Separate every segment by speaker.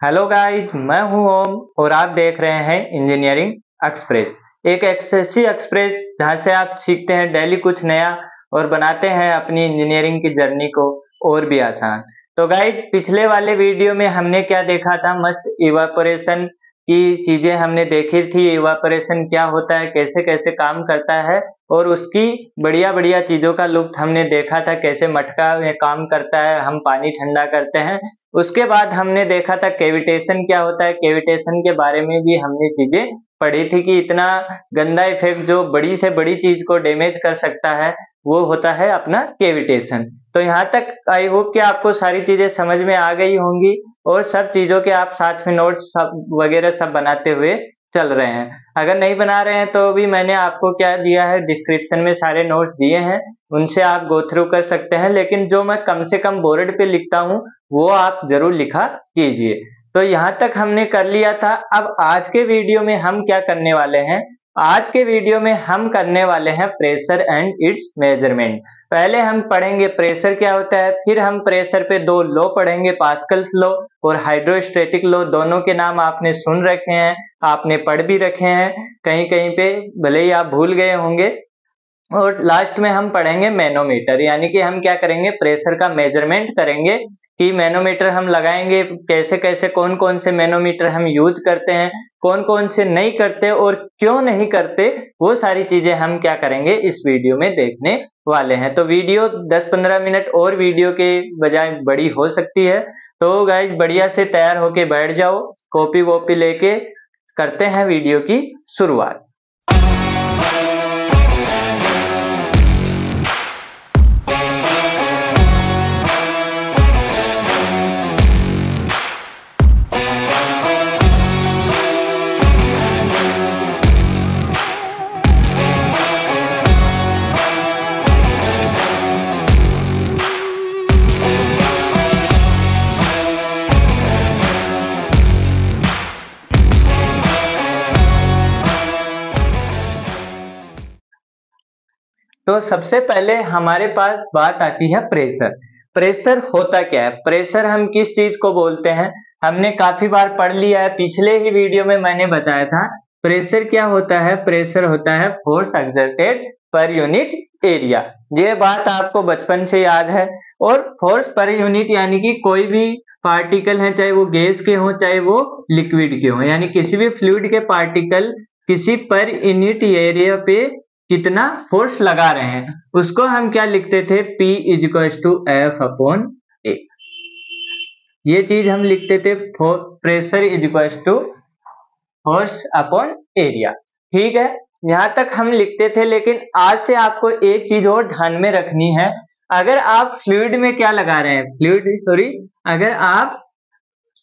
Speaker 1: Hello guys, मैं हूं ओम और आप देख रहे हैं इंजीनियरिंग एक्सप्रेस। एक एसएससी एक्सप्रेस जहां से आप सीखते हैं डेली कुछ नया और बनाते हैं अपनी इंजीनियरिंग की जर्नी को और भी आसान। तो गाइस, पिछले वाले वीडियो में हमने क्या देखा था, मस्त इवापोरेशन की चीजें हमने देखी थी। इवापोरेशन क्या होता है, कैसे कैसे काम करता है और उसकी बढ़िया बढ़िया चीजों का लुत्फ हमने देखा था, कैसे मटका में काम करता है, हम पानी ठंडा करते हैं। उसके बाद हमने देखा था कैविटेशन क्या होता है। कैविटेशन के बारे में भी हमने चीजें पढ़ी थी कि इतना गंदा इफेक्ट जो बड़ी से बड़ी चीज को डैमेज कर सकता है वो होता है अपना कैविटेशन। तो यहाँ तक आई होप कि आपको सारी चीजें समझ में आ गई होंगी और सब चीजों के आप साथ में नोट्स सब वगैरह सब बनाते हुए चल रहे हैं। अगर नहीं बना रहे हैं तो भी मैंने आपको क्या दिया है, डिस्क्रिप्शन में सारे नोट्स दिए हैं, उनसे आप गो थ्रू कर सकते हैं। लेकिन जो मैं कम से कम बोर्ड पे लिखता हूँ वो आप जरूर लिखा कीजिए। तो यहाँ तक हमने कर लिया था। अब आज के वीडियो में हम क्या करने वाले हैं, आज के वीडियो में हम करने वाले हैं प्रेशर एंड इट्स मेजरमेंट। पहले हम पढ़ेंगे प्रेशर क्या होता है, फिर हम प्रेशर पे दो लॉ पढ़ेंगे, पास्कल्स लॉ और हाइड्रोस्टैटिक लॉ। दोनों के नाम आपने सुन रखे हैं, आपने पढ़ भी रखे हैं कहीं कहीं पे, भले ही आप भूल गए होंगे। और लास्ट में हम पढ़ेंगे मैनोमीटर, यानी कि हम क्या करेंगे, प्रेशर का मेजरमेंट करेंगे कि मैनोमीटर हम लगाएंगे कैसे कैसे, कौन कौन से मैनोमीटर हम यूज करते हैं, कौन कौन से नहीं करते और क्यों नहीं करते, वो सारी चीजें हम क्या करेंगे इस वीडियो में देखने वाले हैं। तो वीडियो 10-15 मिनट और वीडियो के बजाय बड़ी हो सकती है। तो गाइज बढ़िया से तैयार होके बैठ जाओ, कॉपी वॉपी लेके करते हैं वीडियो की शुरुआत। तो सबसे पहले हमारे पास बात आती है प्रेशर। प्रेशर होता क्या है, प्रेशर हम किस चीज को बोलते हैं, हमने काफी बार पढ़ लिया है। पिछले ही वीडियो में मैंने बताया था प्रेशर क्या होता है। प्रेशर होता है फोर्स एक्सर्टेड पर यूनिट एरिया। ये बात आपको बचपन से याद है। और फोर्स पर यूनिट यानी कि कोई भी पार्टिकल है, चाहे वो गैस के हो चाहे वो लिक्विड के हो, यानी किसी भी फ्लूइड के पार्टिकल किसी पर यूनिट एरिया पे कितना फोर्स लगा रहे हैं, उसको हम क्या लिखते थे, P is to F upon A. ये चीज हम लिखते थे pressure is to force upon area. ठीक है, यहां तक हम लिखते थे। लेकिन आज से आपको एक चीज और ध्यान में रखनी है। अगर आप फ्लूइड में क्या लगा रहे हैं, अगर आप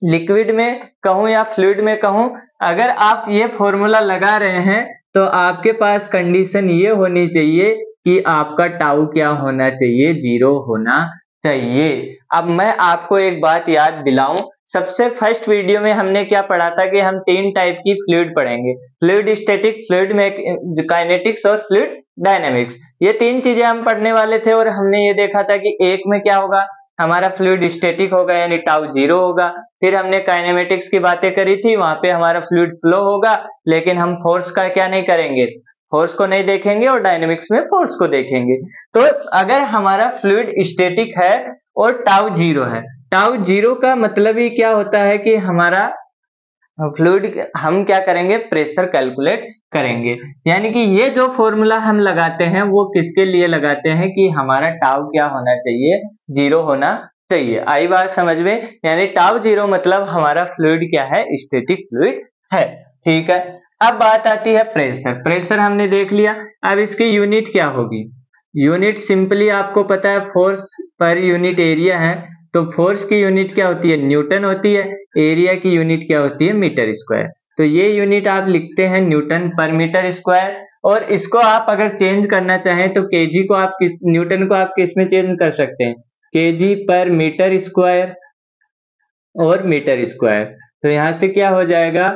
Speaker 1: लिक्विड में कहूं या फ्लूइड में कहूं, अगर आप ये फॉर्मूला लगा रहे हैं तो आपके पास कंडीशन ये होनी चाहिए कि आपका टाउ क्या होना चाहिए, 0 होना चाहिए। अब मैं आपको एक बात याद दिलाऊं, सबसे फर्स्ट वीडियो में हमने क्या पढ़ा था कि हम 3 टाइप की फ्लूइड पढ़ेंगे, फ्लूइड स्टैटिक, फ्लूइड काइनेटिक्स और फ्लूइड डायनेमिक्स। ये 3 चीजें हम पढ़ने वाले थे और हमने ये देखा था कि एक में क्या होगा, हमारा फ्लूइड स्टैटिक होगा यानी टाउ 0 होगा। फिर हमने काइनेमेटिक्स की बातें करी थी, वहां पे हमारा फ्लूइड फ्लो होगा, लेकिन हम फोर्स का क्या नहीं करेंगे, फोर्स को नहीं देखेंगे और डायनेमिक्स में फोर्स को देखेंगे। तो अगर हमारा फ्लूइड स्टैटिक है और टाउ 0 है, टाउ 0 का मतलब ही क्या होता है कि हमारा फ्लूइड, हम क्या करेंगे, प्रेशर कैलकुलेट करेंगे। यानी कि ये जो फॉर्मूला हम लगाते हैं वो किसके लिए लगाते हैं कि हमारा टाउ क्या होना चाहिए, 0 होना चाहिए। आई बात समझ में, यानी टाउ 0 मतलब हमारा फ्लूइड क्या है, स्टैटिक फ्लूइड है। ठीक है, अब बात आती है प्रेशर। प्रेशर हमने देख लिया, अब इसकी यूनिट क्या होगी। यूनिट सिंपली आपको पता है फोर्स पर यूनिट एरिया है, तो फोर्स की यूनिट क्या होती है, न्यूटन होती है। एरिया की यूनिट क्या होती है, मीटर स्क्वायर। तो ये यूनिट आप लिखते हैं न्यूटन पर मीटर स्क्वायर। और इसको आप अगर चेंज करना चाहें तो केजी को आप न्यूटन को आप किस में चेंज कर सकते हैं, केजी पर मीटर स्क्वायर और मीटर स्क्वायर। तो यहां से क्या हो जाएगा,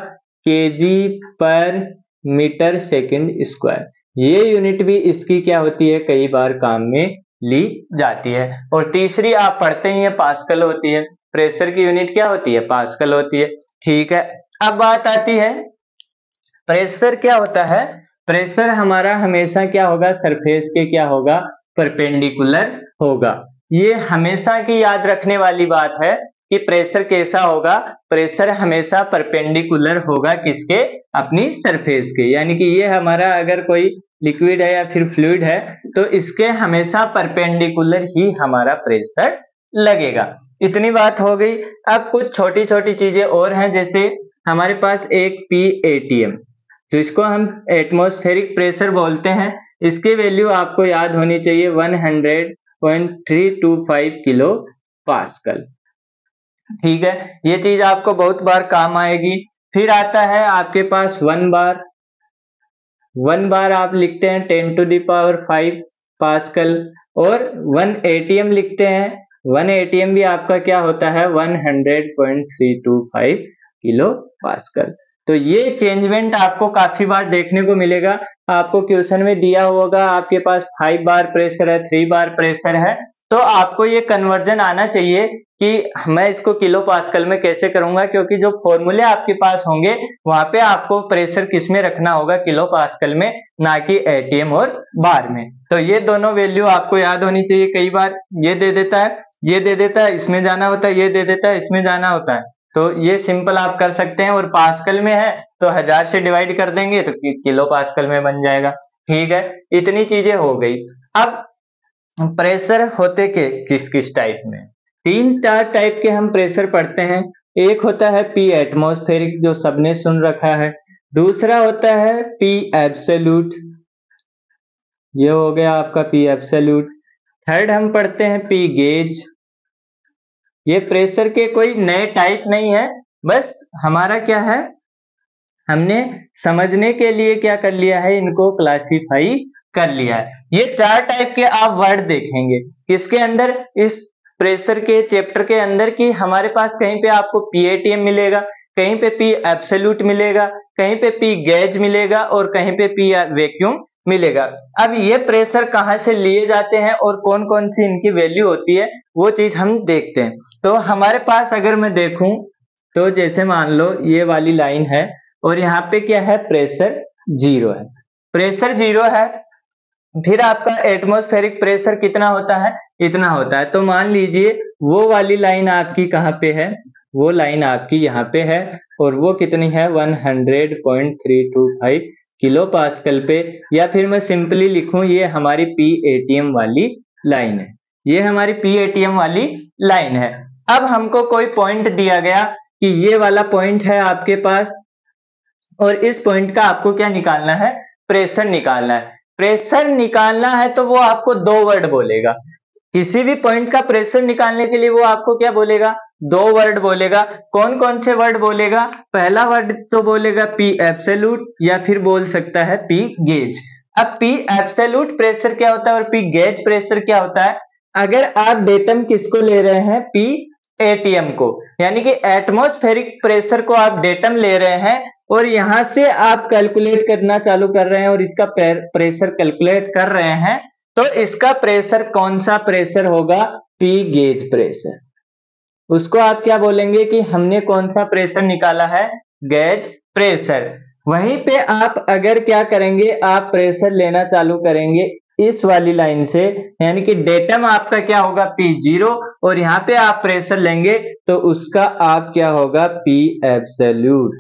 Speaker 1: केजी पर मीटर सेकंड स्क्वायर। ये यूनिट भी इसकी क्या होती है, कई बार काम में ली जाती है। और तीसरी आप पढ़ते ही हैं, पास्कल होती है। प्रेशर की यूनिट क्या होती है, पास्कल होती है। ठीक है, अब बात आती है प्रेशर क्या होता है। प्रेशर हमारा हमेशा क्या होगा, सरफेस के क्या होगा, परपेंडिकुलर होगा। ये हमेशा की याद रखने वाली बात है कि प्रेशर कैसा होगा, प्रेशर हमेशा परपेंडिकुलर होगा किसके, अपनी सरफेस के। यानी कि ये हमारा अगर कोई लिक्विड है या फिर फ्लूइड है तो इसके हमेशा परपेंडिकुलर ही हमारा प्रेशर लगेगा। इतनी बात हो गई। अब कुछ छोटी छोटी चीजें और हैं, जैसे हमारे पास एक PATM जिसको हम एटमॉस्फेरिक प्रेशर बोलते हैं, इसकी वैल्यू आपको याद होनी चाहिए 100.325 किलो पास्कल। ठीक है, ये चीज आपको बहुत बार काम आएगी। फिर आता है आपके पास 1 बार। 1 बार आप लिखते हैं 10⁵ पास्कल, और 1 ATM लिखते हैं। 1 ATM भी आपका क्या होता है, 100.325 किलो पास्कल। तो ये चेंजमेंट आपको काफी बार देखने को मिलेगा। आपको क्वेश्चन में दिया होगा आपके पास 5 बार प्रेशर है, 3 बार प्रेशर है, तो आपको ये कन्वर्जन आना चाहिए कि मैं इसको किलो पास्कल में कैसे करूंगा, क्योंकि जो फॉर्मूले आपके पास होंगे वहां पे आपको प्रेशर किस में रखना होगा, किलो पास्कल में, ना कि ATM और बार में। तो ये दोनों वैल्यू आपको याद होनी चाहिए। कई बार ये दे देता है, ये दे देता है, इसमें जाना होता है, ये दे देता है, इसमें जाना होता है। तो ये सिंपल आप कर सकते हैं, और पास्कल में है तो 1000 से डिवाइड कर देंगे तो किलो पास्कल में बन जाएगा। ठीक है, इतनी चीजें हो गई। अब प्रेशर होते के किस किस टाइप में, 3-4 टाइप के हम प्रेशर पढ़ते हैं। एक होता है P एटमॉस्फेरिक, जो सबने सुन रखा है। दूसरा होता है P एब्सोल्यूट, ये हो गया आपका P एब्सोल्यूट। थर्ड हम पढ़ते हैं P गेज। ये प्रेशर के कोई नए टाइप नहीं है, बस हमारा क्या है, हमने समझने के लिए क्या कर लिया है, इनको क्लासिफाई कर लिया है। ये 4 टाइप के आप वर्ड देखेंगे किसके अंदर, इस प्रेशर के चैप्टर के अंदर, कि हमारे पास कहीं पे आपको PATM मिलेगा, कहीं पे P एब्सोल्यूट मिलेगा, कहीं पे P गेज मिलेगा, और कहीं पे P वैक्यूम मिलेगा। अब ये प्रेशर कहाँ से लिए जाते हैं और कौन कौन सी इनकी वैल्यू होती है, वो चीज हम देखते हैं। तो हमारे पास अगर मैं देखूं तो जैसे मान लो ये वाली लाइन है और यहाँ पे क्या है, प्रेशर 0 है, प्रेशर 0 है। फिर आपका एटमॉस्फेरिक प्रेशर कितना होता है, इतना होता है। तो मान लीजिए वो वाली लाइन आपकी कहाँ पे है, वो लाइन आपकी यहाँ पे है, और वो कितनी है, 100.325 किलो पास्कल पे। या फिर मैं सिंपली लिखूं, ये हमारी PATM वाली लाइन है, ये हमारी PATM वाली लाइन है। अब हमको कोई पॉइंट दिया गया कि ये वाला पॉइंट है आपके पास, और इस पॉइंट का आपको क्या निकालना है, प्रेशर निकालना है। प्रेशर निकालना है तो वो आपको 2 वर्ड बोलेगा। किसी भी पॉइंट का प्रेशर निकालने के लिए वो आपको क्या बोलेगा, 2 वर्ड बोलेगा। कौन कौन से वर्ड बोलेगा, पहला वर्ड तो बोलेगा P एब्सोल्यूट, या फिर बोल सकता है P गेज। अब P एब्सोल्यूट प्रेशर क्या होता है और P गेज प्रेशर क्या होता है, अगर आप डेटम किसको ले रहे हैं, PATM को, यानी कि एटमॉस्फेरिक प्रेशर को आप डेटम ले रहे हैं, और यहां से आप कैलकुलेट करना चालू कर रहे हैं और इसका प्रेशर कैलकुलेट कर रहे हैं, तो इसका प्रेशर कौन सा प्रेशर होगा, P गेज प्रेशर। उसको आप क्या बोलेंगे कि हमने कौन सा प्रेशर निकाला है, गेज प्रेशर। वहीं पे आप अगर क्या करेंगे, आप प्रेशर लेना चालू करेंगे इस वाली लाइन से, यानी कि डेटम आपका क्या होगा, P0, और यहाँ पे आप प्रेशर लेंगे तो उसका आप क्या होगा, P एब्सोल्यूट।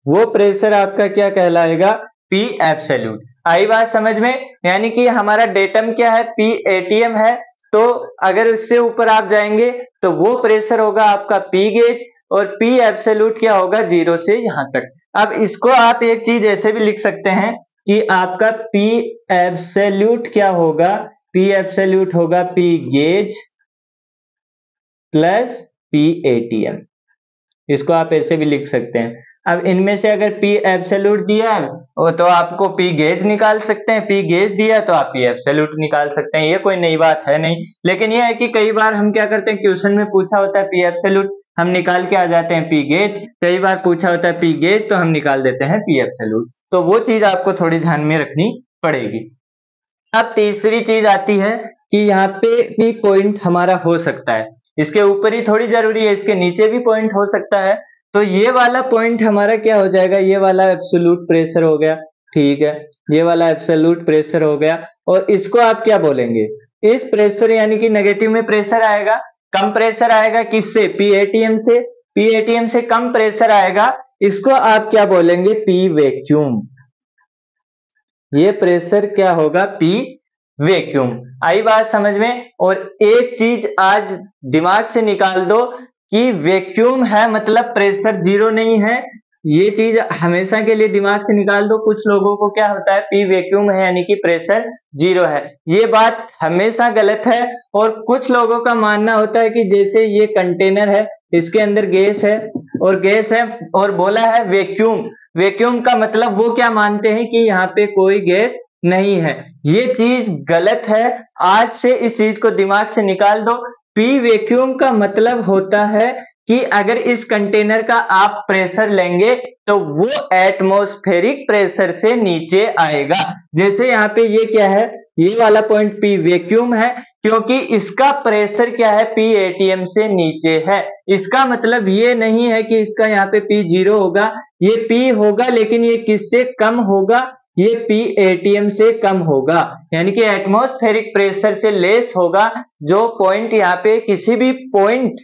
Speaker 1: वो प्रेशर आपका क्या कहलाएगा, P एब्सोल्यूट। आई बात समझ में, यानी कि हमारा डेटम क्या है, PATM है, तो अगर उससे ऊपर आप जाएंगे तो वो प्रेशर होगा आपका P गेज, और P एब्सोल्यूट क्या होगा, 0 से यहां तक। अब इसको आप एक चीज ऐसे भी लिख सकते हैं कि आपका P एब्सोल्यूट क्या होगा, P एब्सोल्यूट होगा P गेज प्लस PATM। इसको आप ऐसे भी लिख सकते हैं। अब इनमें से अगर P एब्सोल्यूट दिया है तो आपको P गेज निकाल सकते हैं, P गेज दिया तो आप P एब्सोल्यूट निकाल सकते हैं। ये कोई नई बात है नहीं, लेकिन ये है कि कई बार हम क्या करते हैं, क्वेश्चन में पूछा होता है P एब्सोल्यूट, हम निकाल के आ जाते हैं P गेज। कई बार पूछा होता है P गेज तो हम निकाल देते हैं P एब्सोल्यूट। तो वो चीज आपको थोड़ी ध्यान में रखनी पड़ेगी। अब तीसरी चीज आती है कि यहाँ पे भी पॉइंट हमारा हो सकता है। इसके ऊपर ही थोड़ी जरूरी है, इसके नीचे भी पॉइंट हो सकता है। तो ये वाला पॉइंट हमारा क्या हो जाएगा, ये वाला एब्सोल्यूट प्रेशर हो गया, ठीक है, ये वाला एब्सोल्यूट प्रेशर हो गया। और इसको आप क्या बोलेंगे, इस प्रेशर यानी कि नेगेटिव में प्रेशर आएगा, कम प्रेशर आएगा किससे, पीएटीएम से, पीएटीएम से कम प्रेशर आएगा, इसको आप क्या बोलेंगे, पी वैक्यूम। ये प्रेशर क्या होगा, पी वैक्यूम। आई बात समझ में। और एक चीज आज दिमाग से निकाल दो कि वैक्यूम है मतलब प्रेशर जीरो नहीं है, ये चीज हमेशा के लिए दिमाग से निकाल दो। कुछ लोगों को क्या होता है, पी वैक्यूम है यानी कि प्रेशर जीरो है, ये बात हमेशा गलत है। और कुछ लोगों का मानना होता है कि जैसे ये कंटेनर है, इसके अंदर गैस है और बोला है वैक्यूम, वैक्यूम का मतलब वो क्या मानते हैं कि यहाँ पे कोई गैस नहीं है, ये चीज गलत है। आज से इस चीज को दिमाग से निकाल दो। पी वैक्यूम का मतलब होता है कि अगर इस कंटेनर का आप प्रेशर लेंगे तो वो एटमॉस्फेरिक प्रेशर से नीचे आएगा। जैसे यहाँ पे ये क्या है, ये वाला पॉइंट पी वैक्यूम है क्योंकि इसका प्रेशर क्या है, पी एटीएम से नीचे है। इसका मतलब ये नहीं है कि इसका यहाँ पे पी जीरो होगा, ये पी होगा लेकिन ये किससे कम होगा, ये पी एटीएम से कम होगा, यानी कि एटमॉस्फेरिक प्रेशर से लेस होगा। जो पॉइंट यहाँ पे किसी भी पॉइंट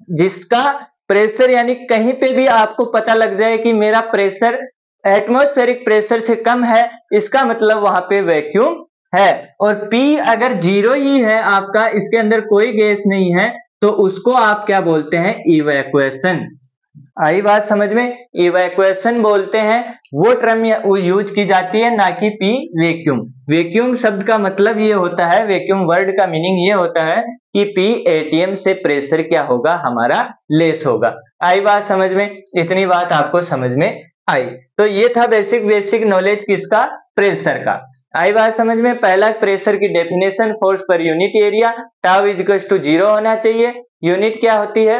Speaker 1: जिसका प्रेशर यानी कहीं पे भी आपको पता लग जाए कि मेरा प्रेशर एटमॉस्फेरिक प्रेशर से कम है, इसका मतलब वहां पे वैक्यूम है। और P अगर जीरो ही है आपका, इसके अंदर कोई गैस नहीं है, तो उसको आप क्या बोलते हैं, इवैक्यूएशन। आई बात समझ में, इवैक्यूएशन बोलते हैं, वो टर्म यूज की जाती है, ना कि पी वैक्यूम। वैक्यूम शब्द का मतलब ये होता है, वैक्यूम वर्ड का मीनिंग ये होता है कि पी एटीएम से प्रेशर क्या होगा, हमारा लेस होगा। आई बात समझ में, इतनी बात आपको समझ में आई। तो ये था बेसिक नॉलेज किसका, प्रेशर का। आई बात समझ में। पहला प्रेशर की definition, force per unit area, tau equals to zero होना चाहिए। यूनिट क्या होती है,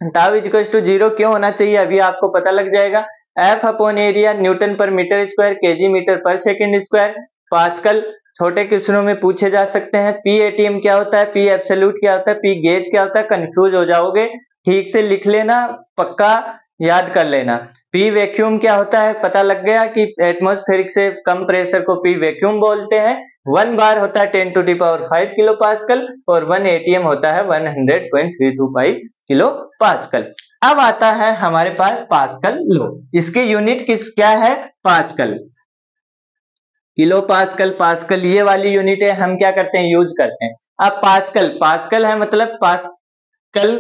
Speaker 1: टाउ इक्वल्स टू जीरो क्यों होना चाहिए, अभी आपको पता लग जाएगा। एफ अपॉन एरिया, न्यूटन पर मीटर स्क्वायर, केजी मीटर पर सेकेंड स्क्वायर, पास्कल छोटे क्वेश्चनों में पूछे जा सकते हैं। पी एटीएम क्या होता है, पी एब्सोल्यूट क्या होता है, पी गेज क्या होता है, कंफ्यूज हो जाओगे, ठीक से लिख लेना, पक्का याद कर लेना। पी वैक्यूम क्या होता है, पता लग गया कि एटमॉस्फेरिक से कम प्रेशर को पी वैक्यूम बोलते हैं। 1 बार होता है 10 to the power 5 kilo pascal और 1 एटीएम होता है 100.325 किलो पास्कल। अब आता है हमारे पास पास्कल लॉ, इसकी यूनिट क्या है, पास्कल, किलो पास्कल, पास्कल ये वाली यूनिट है, हम क्या करते हैं, यूज करते हैं। अब पास्कल है मतलब पास्कल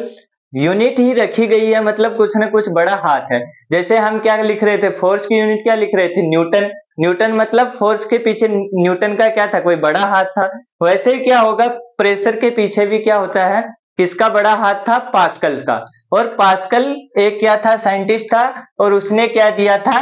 Speaker 1: यूनिट ही रखी गई है, मतलब कुछ ना कुछ बड़ा हाथ है। जैसे हम क्या लिख रहे थे, फोर्स की यूनिट क्या लिख रहे थे, न्यूटन, न्यूटन मतलब फोर्स के पीछे न्यूटन का क्या था, कोई बड़ा हाथ था। वैसे ही क्या होगा, प्रेशर के पीछे भी क्या होता है, किसका बड़ा हाथ था, पास्कल का। और पास्कल एक क्या था, साइंटिस्ट था, और उसने क्या दिया था,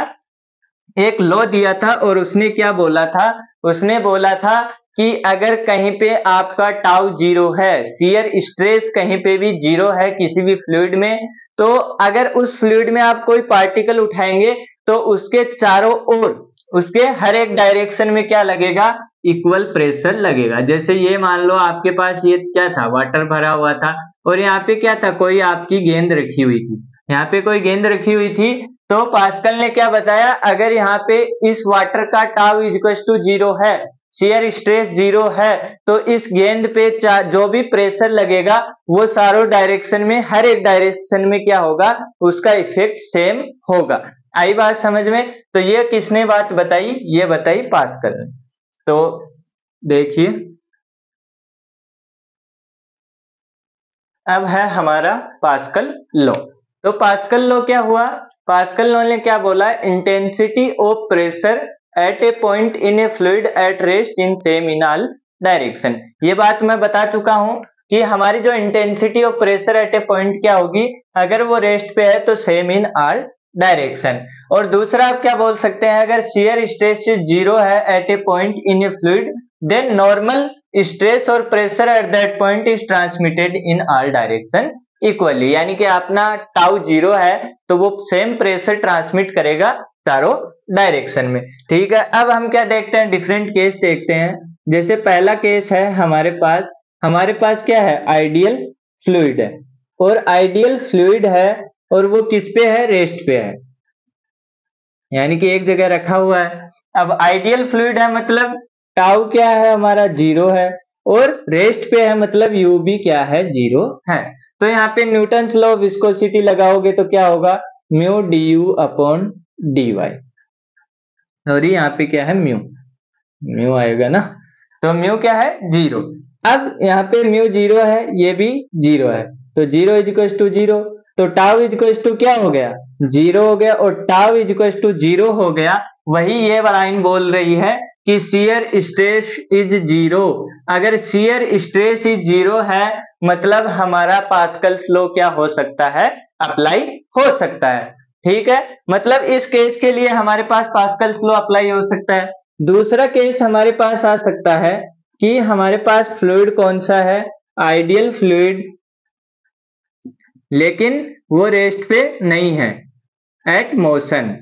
Speaker 1: एक लॉ दिया था, और उसने क्या बोला था, उसने बोला था कि अगर कहीं पे आपका टाउ जीरो है, शियर स्ट्रेस कहीं पे भी जीरो है किसी भी फ्लूइड में, तो अगर उस फ्लूइड में आप कोई पार्टिकल उठाएंगे तो उसके चारों ओर, उसके हर एक डायरेक्शन में क्या लगेगा, इक्वल प्रेशर लगेगा। जैसे ये मान लो आपके पास ये क्या था, वाटर भरा हुआ था, और यहाँ पे क्या था, कोई आपकी गेंद रखी हुई थी, यहाँ पे कोई गेंद रखी हुई थी। तो पास्कल ने क्या बताया, अगर यहाँ पे इस वाटर का टाउ इक्वल टू जीरो है, शियर स्ट्रेस जीरो है, तो इस गेंद पे जो भी प्रेशर लगेगा वो सारों डायरेक्शन में, हर एक डायरेक्शन में क्या होगा, उसका इफेक्ट सेम होगा। आई बात समझ में। तो ये किसने बात बताई, ये बताई पास्कल ने। तो देखिए अब है हमारा पास्कल लॉ। तो पास्कल लॉ क्या हुआ, पास्कल लॉ ने क्या बोला, intensity of pressure at a point in a fluid at rest in same in all direction. ये बात मैं बता चुका हूं कि हमारी जो intensity of pressure at a point क्या होगी, अगर वो रेस्ट पे है तो सेम इन ऑल डायरेक्शन। और दूसरा आप क्या बोल सकते हैं, अगर शियर स्ट्रेस जीरो है at a point in a fluid, then normal stress और pressure at that point is transmitted in all direction equally, यानी कि अपना टाउ जीरो है तो वो सेम प्रेशर ट्रांसमिट करेगा चारों डायरेक्शन में। ठीक है, अब हम क्या देखते हैं, डिफरेंट केस देखते हैं। जैसे पहला केस है हमारे पास क्या है, आइडियल फ्लूइड है, और आइडियल फ्लूइड है और वो किस पे है, रेस्ट पे है, यानी कि एक जगह रखा हुआ है। अब आइडियल फ्लूइड है मतलब टाउ क्या है हमारा, 0 है, और रेस्ट पे है मतलब यू भी क्या है, 0 है। तो यहाँ पे न्यूटन्स लॉ ऑफ विस्कोसिटी लगाओगे तो क्या होगा, mu d u upon d y, sorry यहाँ पे क्या है, म्यू, म्यू आएगा ना, तो म्यू क्या है, 0। अब यहाँ पे म्यू 0 है, ये भी 0 है, तो 0 इज टू 0, तो टाउ इज टू क्या हो गया, 0 हो गया, और टाउ इज टू 0 हो गया। वही ये लाइन बोल रही है कि शियर स्ट्रेस इज 0। अगर शियर स्ट्रेस इज 0 है मतलब हमारा पास्कल्स लॉ क्या हो सकता है, अप्लाई हो सकता है। ठीक है, मतलब इस केस के लिए हमारे पास पास्कल्स लॉ अप्लाई हो सकता है। दूसरा केस हमारे पास आ सकता है कि हमारे पास फ्लूइड कौन सा है, आइडियल फ्लूइड, लेकिन वो रेस्ट पे नहीं है, एट मोशन,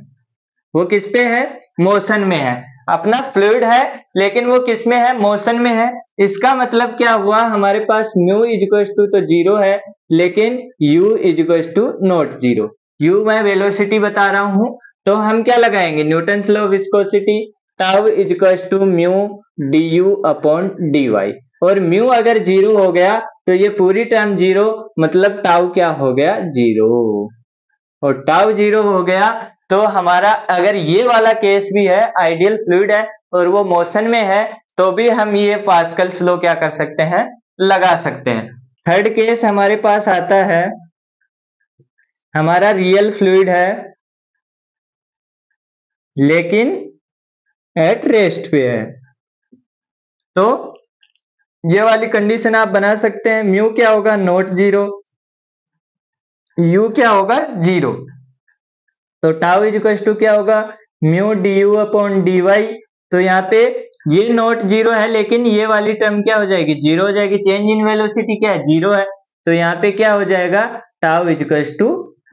Speaker 1: वो किस पे है, मोशन में है। अपना फ्लूइड है लेकिन वो किस में है, मोशन में है। इसका मतलब क्या हुआ, हमारे पास म्यू इज टू तो 0 है, लेकिन u is to not 0। u मैं वेलोसिटी बता रहा हूं, तो हम क्या लगाएंगे, Newton's law of viscosity, tau is to mu d u upon d y, और म्यू अगर 0 हो गया तो ये पूरी टर्म 0, मतलब टाउ क्या हो गया, 0, और टाउ 0 हो गया तो हमारा अगर ये वाला केस भी है, आइडियल फ्लूइड है और वो मोशन में है, तो भी हम ये पास्कल्स लॉ क्या कर सकते हैं, लगा सकते हैं। थर्ड केस हमारे पास आता है, हमारा रियल फ्लूइड है लेकिन एट रेस्ट पे है, तो ये वाली कंडीशन आप बना सकते हैं, म्यू क्या होगा, नॉट 0, यू क्या होगा, 0, तो टाउ इज टू क्या होगा, mu d u upon d y. तो यहाँ पे ये नॉट 0 है लेकिन ये वाली टर्म क्या हो जाएगी, 0 हो जाएगी, चेंज इन वेलोसिटी क्या है, 0 है, तो यहाँ पे क्या हो जाएगा, टाउ इज टू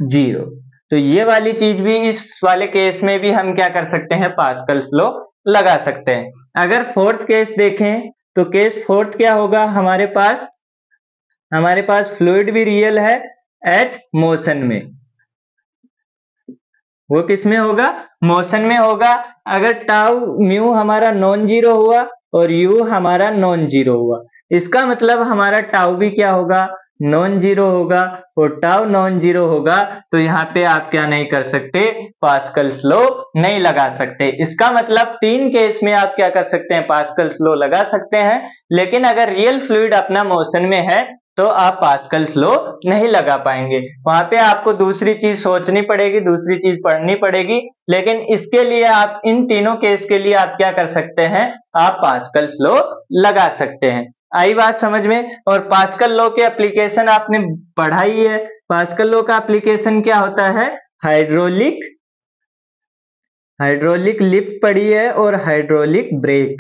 Speaker 1: 0। तो ये वाली चीज भी इस वाले केस में भी हम क्या कर सकते हैं, पास्कल्स लॉ लगा सकते हैं। अगर फोर्थ केस देखें तो केस फोर्थ क्या होगा, हमारे पास फ्लूइड भी रियल है एट मोशन में, वो किस में होगा, मोशन में होगा। अगर टाउ म्यू हमारा नॉन जीरो हुआ और यू हमारा नॉन जीरो हुआ, इसका मतलब हमारा टाउ भी क्या होगा, नॉन जीरो होगा, और टाउ नॉन जीरो होगा, तो यहाँ पे आप क्या नहीं कर सकते, पास्कल्स लॉ नहीं लगा सकते। इसका मतलब 3 केस में आप क्या कर सकते हैं, पास्कल्स लॉ लगा सकते हैं, लेकिन अगर रियल फ्लूइड अपना मोशन में है तो आप पास्कल्स लॉ नहीं लगा पाएंगे। वहां पे आपको दूसरी चीज सोचनी पड़ेगी, दूसरी चीज पढ़नी पड़ेगी, लेकिन इसके लिए आप इन तीनों केस के लिए आप क्या कर सकते हैं, आप पास्कल्स लॉ लगा सकते हैं। आई बात समझ में। और पास्कल लॉ के एप्लीकेशन आपने पढ़ा ही है। पास्कल लॉ का एप्लीकेशन क्या होता है, हाइड्रोलिक लिफ्ट पढ़ी है, और हाइड्रोलिक ब्रेक।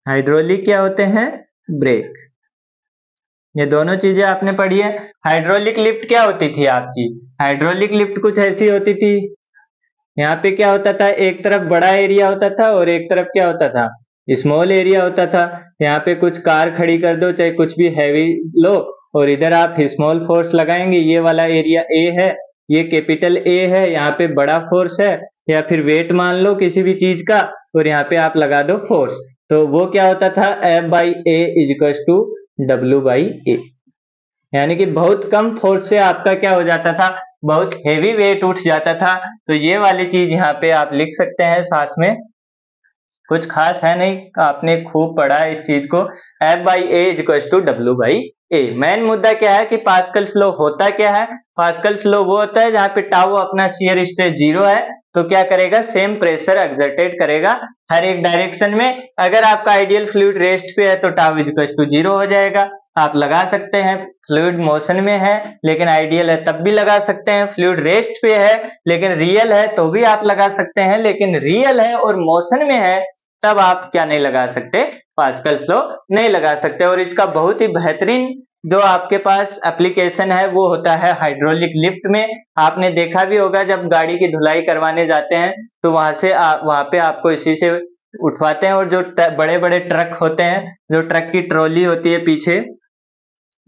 Speaker 1: हाइड्रोलिक क्या होते हैं, ब्रेक, ये दोनों चीजें आपने पढ़ी है। हाइड्रोलिक लिफ्ट क्या होती थी आपकी, हाइड्रोलिक लिफ्ट कुछ ऐसी होती थी, यहाँ पे क्या होता था, एक तरफ बड़ा एरिया होता था और एक तरफ क्या होता था, स्मॉल एरिया होता था। यहाँ पे कुछ कार खड़ी कर दो, चाहे कुछ भी हैवी लो, और इधर आप स्मॉल फोर्स लगाएंगे, ये वाला एरिया ए है, ये कैपिटल ए है, यहाँ पे बड़ा फोर्स है, या फिर वेट मान लो किसी भी चीज का, और यहाँ पे आप लगा दो फोर्स, तो वो क्या होता था, F by a is to W by a, यानी कि बहुत कम फोर्स से आपका क्या हो जाता था, बहुत हेवी वेट उठ जाता था। तो ये वाली चीज यहाँ पे आप लिख सकते हैं साथ में, कुछ खास है नहीं, आपने खूब पढ़ा है इस चीज को। F by a is to W by a. Main मुद्दा क्या है कि पास्कल्स लॉ होता क्या है, पास्कल्स लॉ वो होता है जहाँ पे टाउ अपना शियर स्ट्रेस 0 है, तो क्या करेगा, सेम प्रेशर एक्सर्टेड करेगा हर एक डायरेक्शन में। अगर आपका आइडियल फ्लूइड रेस्ट पे है तो टाउ इज टू 0 हो जाएगा। आप लगा सकते हैं, फ्लूइड मोशन में है लेकिन आइडियल है तब भी लगा सकते हैं, फ्लूइड रेस्ट पे है लेकिन रियल है तो भी आप लगा सकते हैं, लेकिन रियल है और मोशन में है तब आप क्या नहीं लगा सकते, पास्कल्स लॉ नहीं लगा सकते। और इसका बहुत ही बेहतरीन जो आपके पास एप्लीकेशन है वो होता है हाइड्रोलिक लिफ्ट में। आपने देखा भी होगा जब गाड़ी की धुलाई करवाने जाते हैं तो वहां पे आपको इसी से उठवाते हैं, और जो बड़े बड़े ट्रक होते हैं, जो ट्रक की ट्रॉली होती है पीछे,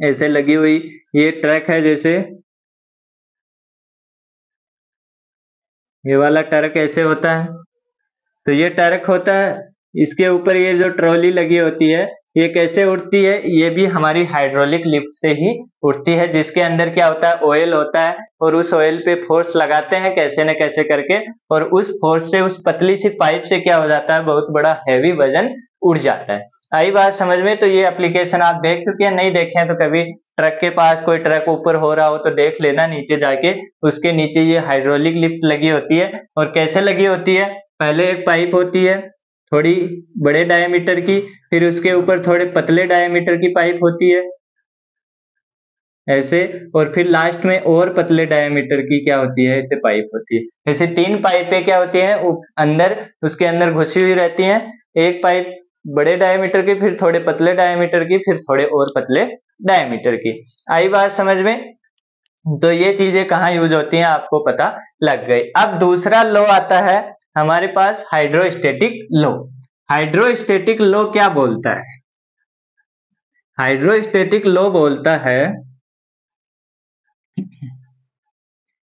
Speaker 1: ऐसे लगी हुई ये ट्रक है, जैसे ये वाला ट्रक ऐसे होता है, तो ये ट्रक होता है, इसके ऊपर ये जो ट्रॉली लगी होती है ये कैसे उड़ती है, ये भी हमारी हाइड्रोलिक लिफ्ट से ही उड़ती है, जिसके अंदर क्या होता है, ऑयल होता है, और उस ऑयल पे फोर्स लगाते हैं कैसे न कैसे करके, और उस फोर्स से उस पतली सी पाइप से क्या हो जाता है, बहुत बड़ा हैवी वजन उड़ जाता है। आई बात समझ में? तो ये एप्लीकेशन आप देख चुके हैं, नहीं देखे हैं तो कभी ट्रक के पास कोई ट्रक ऊपर हो रहा हो तो देख लेना, नीचे जाके उसके नीचे ये हाइड्रोलिक लिफ्ट लगी होती है। और कैसे लगी होती है, पहले एक पाइप होती है थोड़ी बड़े डायमीटर की, फिर उसके ऊपर थोड़े पतले डायमीटर की पाइप होती है ऐसे, और फिर लास्ट में और पतले डायमीटर की क्या होती है, ऐसे पाइप होती है। ऐसे 3 पाइपें क्या होती हैं अंदर, उसके अंदर घुसी हुई रहती हैं, एक पाइप बड़े डायमीटर की, फिर थोड़े पतले डायमीटर की, फिर थोड़े और पतले डायमीटर की। आई बात समझ में? तो ये चीजें कहाँ यूज होती हैं आपको पता लग गई। अब दूसरा लॉ आता है हमारे पास, हाइड्रोस्टेटिक लॉ। हाइड्रोस्टेटिक लॉ क्या बोलता है? हाइड्रोस्टेटिक लॉ बोलता है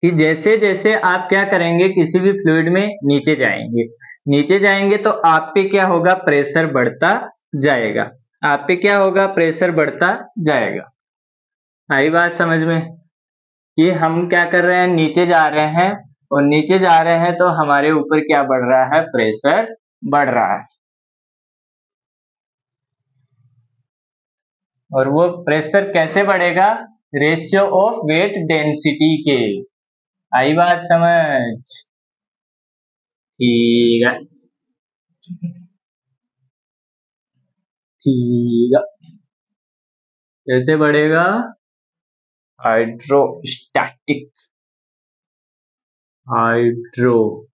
Speaker 1: कि जैसे जैसे आप क्या करेंगे, किसी भी फ्लूइड में नीचे जाएंगे तो आप पे क्या होगा, प्रेशर बढ़ता जाएगा, आप पे क्या होगा, प्रेशर बढ़ता जाएगा। आई बात समझ में? कि हम क्या कर रहे हैं, नीचे जा रहे हैं, और नीचे जा रहे हैं तो हमारे ऊपर क्या बढ़ रहा है, प्रेशर बढ़ रहा है, और वो प्रेशर कैसे बढ़ेगा, रेशियो ऑफ वेट डेंसिटी के। आई बात समझ? ठीक है, ठीक है। कैसे बढ़ेगा, हाइड्रोस्टैटिक, हाइड्रोस्टैटिक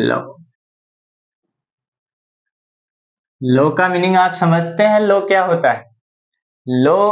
Speaker 1: लॉ। लॉ का मीनिंग आप समझते हैं, लॉ क्या होता है? लॉ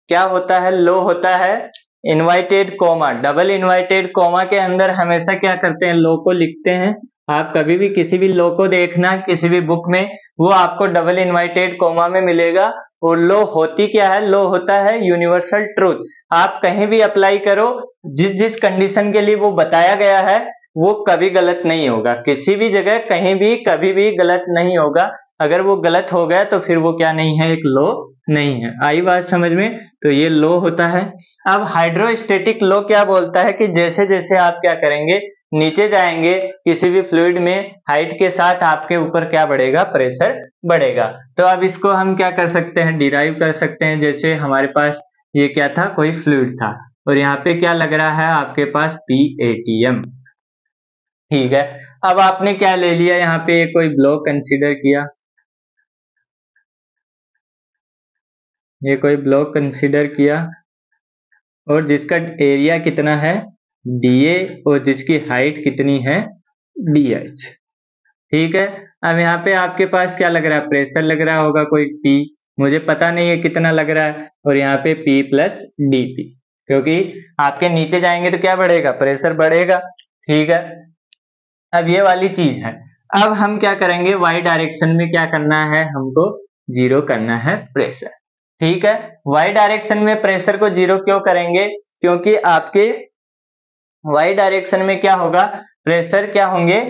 Speaker 1: क्या होता है, लॉ होता है inverted comma, double inverted comma के अंदर हमेशा क्या करते हैं, लॉ को लिखते हैं। आप कभी भी किसी भी लॉ को देखना किसी भी बुक में, वो आपको डबल इनवर्टेड कॉमा में मिलेगा। और लॉ होती क्या है, लॉ होता है यूनिवर्सल ट्रूथ। आप कहीं भी अप्लाई करो, जिस जिस कंडीशन के लिए वो बताया गया है वो कभी गलत नहीं होगा, किसी भी जगह कहीं भी कभी भी गलत नहीं होगा। अगर वो गलत हो गया तो फिर वो क्या नहीं है, एक लॉ नहीं है। आई बात समझ में? तो ये लॉ होता है। अब हाइड्रोस्टेटिक लॉ क्या बोलता है कि जैसे जैसे आप क्या करेंगे, नीचे जाएंगे किसी भी फ्लूइड में, हाइट के साथ आपके ऊपर क्या बढ़ेगा, प्रेशर बढ़ेगा। तो अब इसको हम क्या कर सकते हैं, डिराइव कर सकते हैं। जैसे हमारे पास ये क्या था, कोई फ्लूइड था, और यहाँ पे क्या लग रहा है आपके पास, PATM। ठीक है, अब आपने क्या ले लिया, यहाँ पे कोई ब्लॉक कंसीडर किया, ये कोई ब्लॉक कंसीडर किया, और जिसका एरिया कितना है, DA, और जिसकी हाइट कितनी है, DH। ठीक है, अब यहाँ पे आपके पास क्या लग रहा है, प्रेशर लग रहा होगा कोई P, मुझे पता नहीं है कितना लग रहा है, और यहाँ पे P प्लस DP, क्योंकि आपके नीचे जाएंगे तो क्या बढ़ेगा, प्रेशर बढ़ेगा। ठीक है, अब ये वाली चीज है। अब हम क्या करेंगे, वाई डायरेक्शन में क्या करना है, हमको जीरो करना है प्रेशर। ठीक है, वाई डायरेक्शन में प्रेशर को जीरो क्यों करेंगे, क्योंकि आपके वाई डायरेक्शन में क्या होगा, प्रेशर क्या होंगे,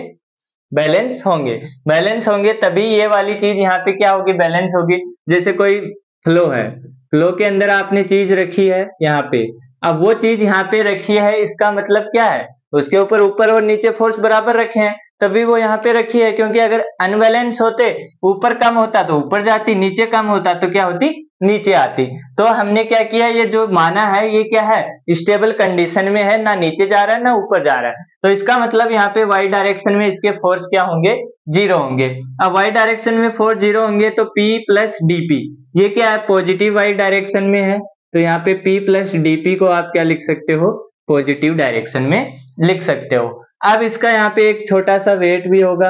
Speaker 1: बैलेंस होंगे। बैलेंस होंगे तभी ये वाली चीज यहाँ पे क्या होगी, बैलेंस होगी। जैसे कोई फ्लो है, फ्लो के अंदर आपने चीज रखी है यहाँ पे, अब वो चीज यहाँ पे रखी है, इसका मतलब क्या है, उसके ऊपर ऊपर और नीचे फोर्स बराबर रखे हैं, तभी वो यहाँ पे रखी है। क्योंकि अगर अनबैलेंस होते, ऊपर कम होता तो ऊपर जाती, नीचे कम होता तो क्या होती, नीचे आती। तो हमने क्या किया, ये जो माना है ये क्या है, स्टेबल कंडीशन में है, ना नीचे जा रहा है ना ऊपर जा रहा है। तो इसका मतलब यहाँ पे वाई डायरेक्शन में इसके फोर्स क्या होंगे, जीरो होंगे। अब वाई डायरेक्शन में फोर्स जीरो होंगे तो P प्लस DP, ये क्या है, पॉजिटिव वाई डायरेक्शन में है, तो यहाँ पे P प्लस DP को आप क्या लिख सकते हो, पॉजिटिव डायरेक्शन में लिख सकते हो। अब इसका यहाँ पे एक छोटा सा वेट भी होगा,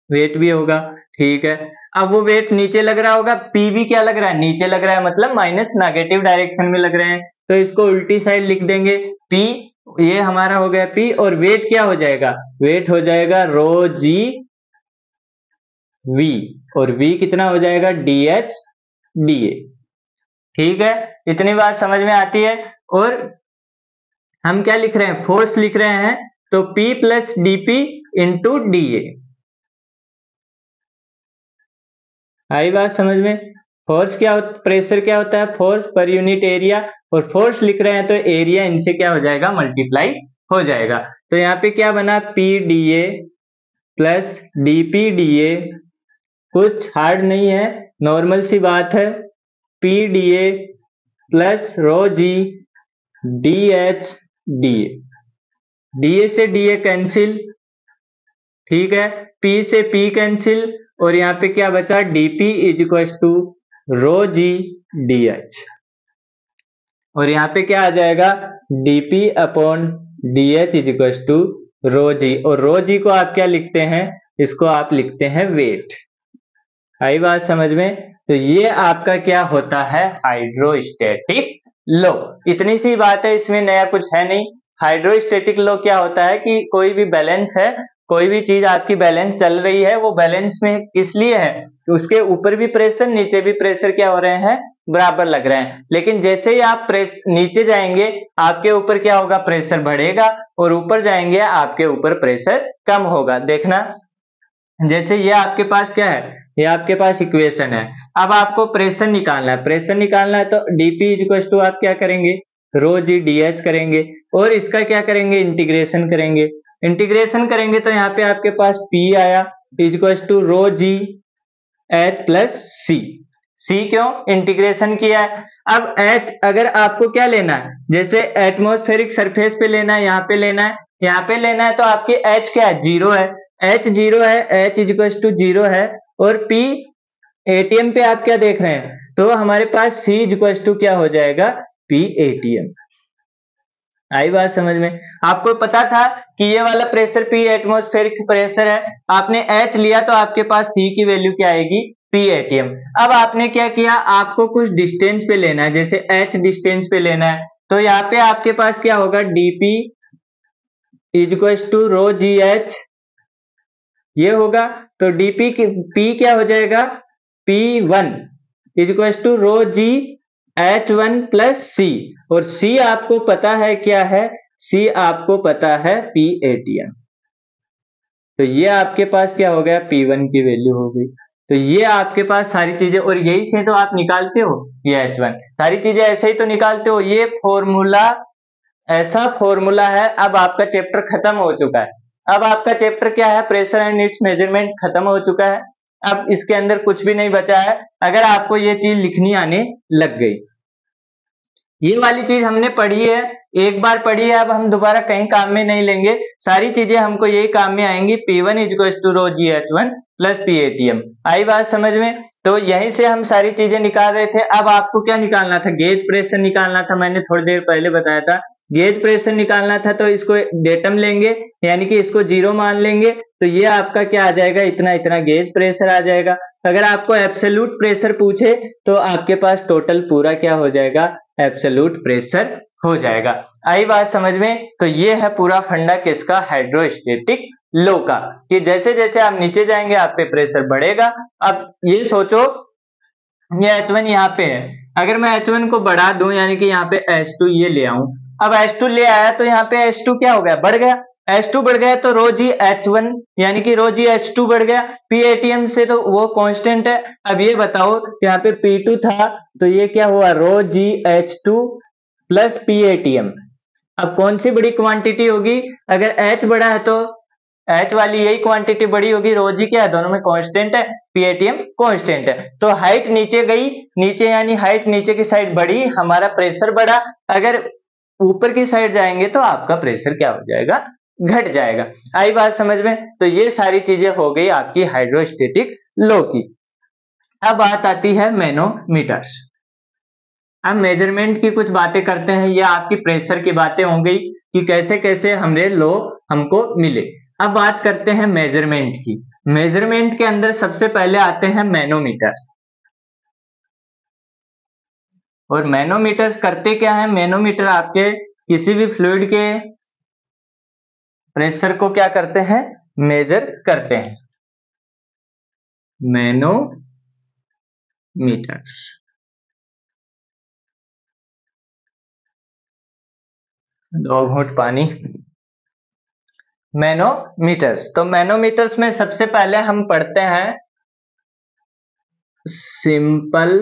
Speaker 1: वेट भी होगा। ठीक है, अब वो वेट नीचे लग रहा होगा, P भी क्या लग रहा है, नीचे लग रहा है, मतलब माइनस नेगेटिव डायरेक्शन में लग रहे हैं, तो इसको उल्टी साइड लिख देंगे, P, ये हमारा हो गया P, और वेट क्या हो जाएगा, वेट हो जाएगा रो G V, और V कितना हो जाएगा DH DA। ठीक है, इतनी बात समझ में आती है। और हम क्या लिख रहे हैं, फोर्स लिख रहे हैं, तो P plus DP into DA। आई बात समझ में। फोर्स क्या प्रेशर क्या होता है, फोर्स पर यूनिट एरिया, और फोर्स लिख रहे हैं तो एरिया इनसे क्या हो जाएगा, मल्टीप्लाई हो जाएगा। तो यहाँ पे क्या बना, PDA प्लस DPDA, कुछ हार्ड नहीं है, नॉर्मल सी बात है। PDA प्लस रो जी DH DA, DA से DA कैंसिल, ठीक है, P से P कैंसिल, और यहाँ पे क्या बचा, DP is equal to rho g DH, और यहाँ पे क्या आ जाएगा, DP upon DH is equal to rho g, और रो जी को आप क्या लिखते हैं, इसको आप लिखते हैं वेट। आई बात समझ में। तो ये आपका क्या होता है, हाइड्रोस्टैटिक लॉ। इतनी सी बात है, इसमें नया कुछ है नहीं। हाइड्रोस्टैटिक लॉ क्या होता है कि कोई भी बैलेंस है, कोई भी चीज आपकी बैलेंस चल रही है, वो बैलेंस में किस लिए है, तो उसके ऊपर भी प्रेशर नीचे भी प्रेशर क्या हो रहे हैं, बराबर लग रहे हैं। लेकिन जैसे ही आप नीचे जाएंगे आपके ऊपर क्या होगा, प्रेशर बढ़ेगा, और ऊपर जाएंगे आपके ऊपर प्रेशर कम होगा। देखना, जैसे ये आपके पास क्या है, ये आपके पास इक्वेशन है। अब आपको प्रेशर निकालना है, प्रेशर निकालना है तो डीपी इक्वल टू आप क्या करेंगे, रो जी DH करेंगे, और इसका क्या करेंगे, इंटीग्रेशन करेंगे। इंटीग्रेशन करेंगे तो यहाँ पे आपके पास P आया equal to rho g H plus C। C क्यों, इंटीग्रेशन किया है। अब H अगर आपको क्या लेना है, जैसे एटमॉस्फेरिक सरफेस पे लेना है, यहाँ पे लेना है, यहाँ पे लेना है, तो आपकी H क्या है, जीरो है, H जीरो है, H इक्वल टू जीरो है, और P ATM पे आप क्या देख रहे हैं, तो हमारे पास C इक्वल टू क्या हो जाएगा, P ATM। आई बात समझ में। आपको पता था कि ये वाला प्रेशर P एटमॉस्फेरिक प्रेशर है, आपने H लिया तो आपके पास C की वैल्यू क्या आएगी, P ATM। अब आपने क्या किया, आपको कुछ डिस्टेंस पे लेना है, जैसे H डिस्टेंस पे लेना है, तो यहाँ पे आपके पास क्या होगा, DP equal to rho GH, ये होगा, तो DP की P क्या हो जाएगा, P1 equal to rho g H1 plus C, और C आपको पता है क्या है, C आपको पता है P ATM। तो ये आपके पास क्या हो गया, P1 की वैल्यू हो गई। तो ये आपके पास सारी चीजें, और यही से तो आप निकालते हो ये H1, सारी चीजें ऐसे ही तो निकालते हो। ये फॉर्मूला, ऐसा फॉर्मूला है। अब आपका चैप्टर खत्म हो चुका है। अब आपका चैप्टर क्या है, प्रेशर एंड इट्स मेजरमेंट खत्म हो चुका है। अब इसके अंदर कुछ भी नहीं बचा है, अगर आपको ये चीज लिखनी आने लग गई। ये वाली चीज हमने पढ़ी है, एक बार पढ़ी है, अब हम दोबारा कहीं काम में नहीं लेंगे, सारी चीजें हमको यही काम में आएंगी। P1 equal to rho GH1 plus P ATM। आई बात समझ में। तो यहीं से हम सारी चीजें निकाल रहे थे। अब आपको क्या निकालना था, गेज प्रेशर निकालना था, मैंने थोड़ी देर पहले बताया था। गेज प्रेशर निकालना था, तो इसको डेटम लेंगे, यानी कि इसको जीरो मान लेंगे, तो ये आपका क्या आ जाएगा, इतना इतना गेज प्रेशर आ जाएगा। अगर आपको एब्सोल्यूट प्रेशर पूछे तो आपके पास टोटल पूरा क्या हो जाएगा, एब्सोल्यूट प्रेशर हो जाएगा। आई बात समझ में। तो ये है पूरा फंडा किसका, हाइड्रोस्टैटिक लॉ का, कि जैसे जैसे आप नीचे जाएंगे आप पे प्रेशर बढ़ेगा। अब ये सोचो, ये H1 यहाँ पे है, अगर मैं H1 को बढ़ा दूं, यानी कि यहाँ पे H2 ये ले आऊं, अब H2 ले आया तो यहाँ पे H2 क्या हो गया, बढ़ गया। H2 बढ़ गया तो रो जी H1 यानी कि रो जी H2 बढ़ गया। P ATM से तो वो कांस्टेंट है। अब ये बताओ, यहाँ पे P2 था तो ये क्या हुआ, रो जी H2 प्लस P ATM। अब कौन सी बड़ी क्वांटिटी होगी, अगर H बड़ा है तो H वाली यही क्वांटिटी बड़ी होगी, रो जी क्या है, दोनों में कांस्टेंट है, P ATM कांस्टेंट है। तो हाइट नीचे गई, नीचे यानी हाइट नीचे की साइड बढ़ी, हमारा प्रेशर बढ़ा। अगर ऊपर की साइड जाएंगे तो आपका प्रेशर क्या हो जाएगा, घट जाएगा। आई बात समझ में। तो ये सारी चीजें हो गई आपकी हाइड्रोस्टैटिक लॉ की। अब बात आती है मैनोमीटर्स। अब मेजरमेंट की कुछ बातें करते हैं, ये आपकी प्रेशर की बातें हो गई कि कैसे कैसे हमारे लॉ हमको मिले। अब बात करते हैं मेजरमेंट की। मेजरमेंट के अंदर सबसे पहले आते हैं मैनोमीटर्स। और मैनोमीटर्स करते क्या है, मैनोमीटर आपके किसी भी फ्लूइड के प्रेशर को क्या करते हैं, मेजर करते हैं। मैनोमीटर्स। दो घूंट पानी। मैनोमीटर्स, तो मैनोमीटर्स में सबसे पहले हम पढ़ते हैं सिंपल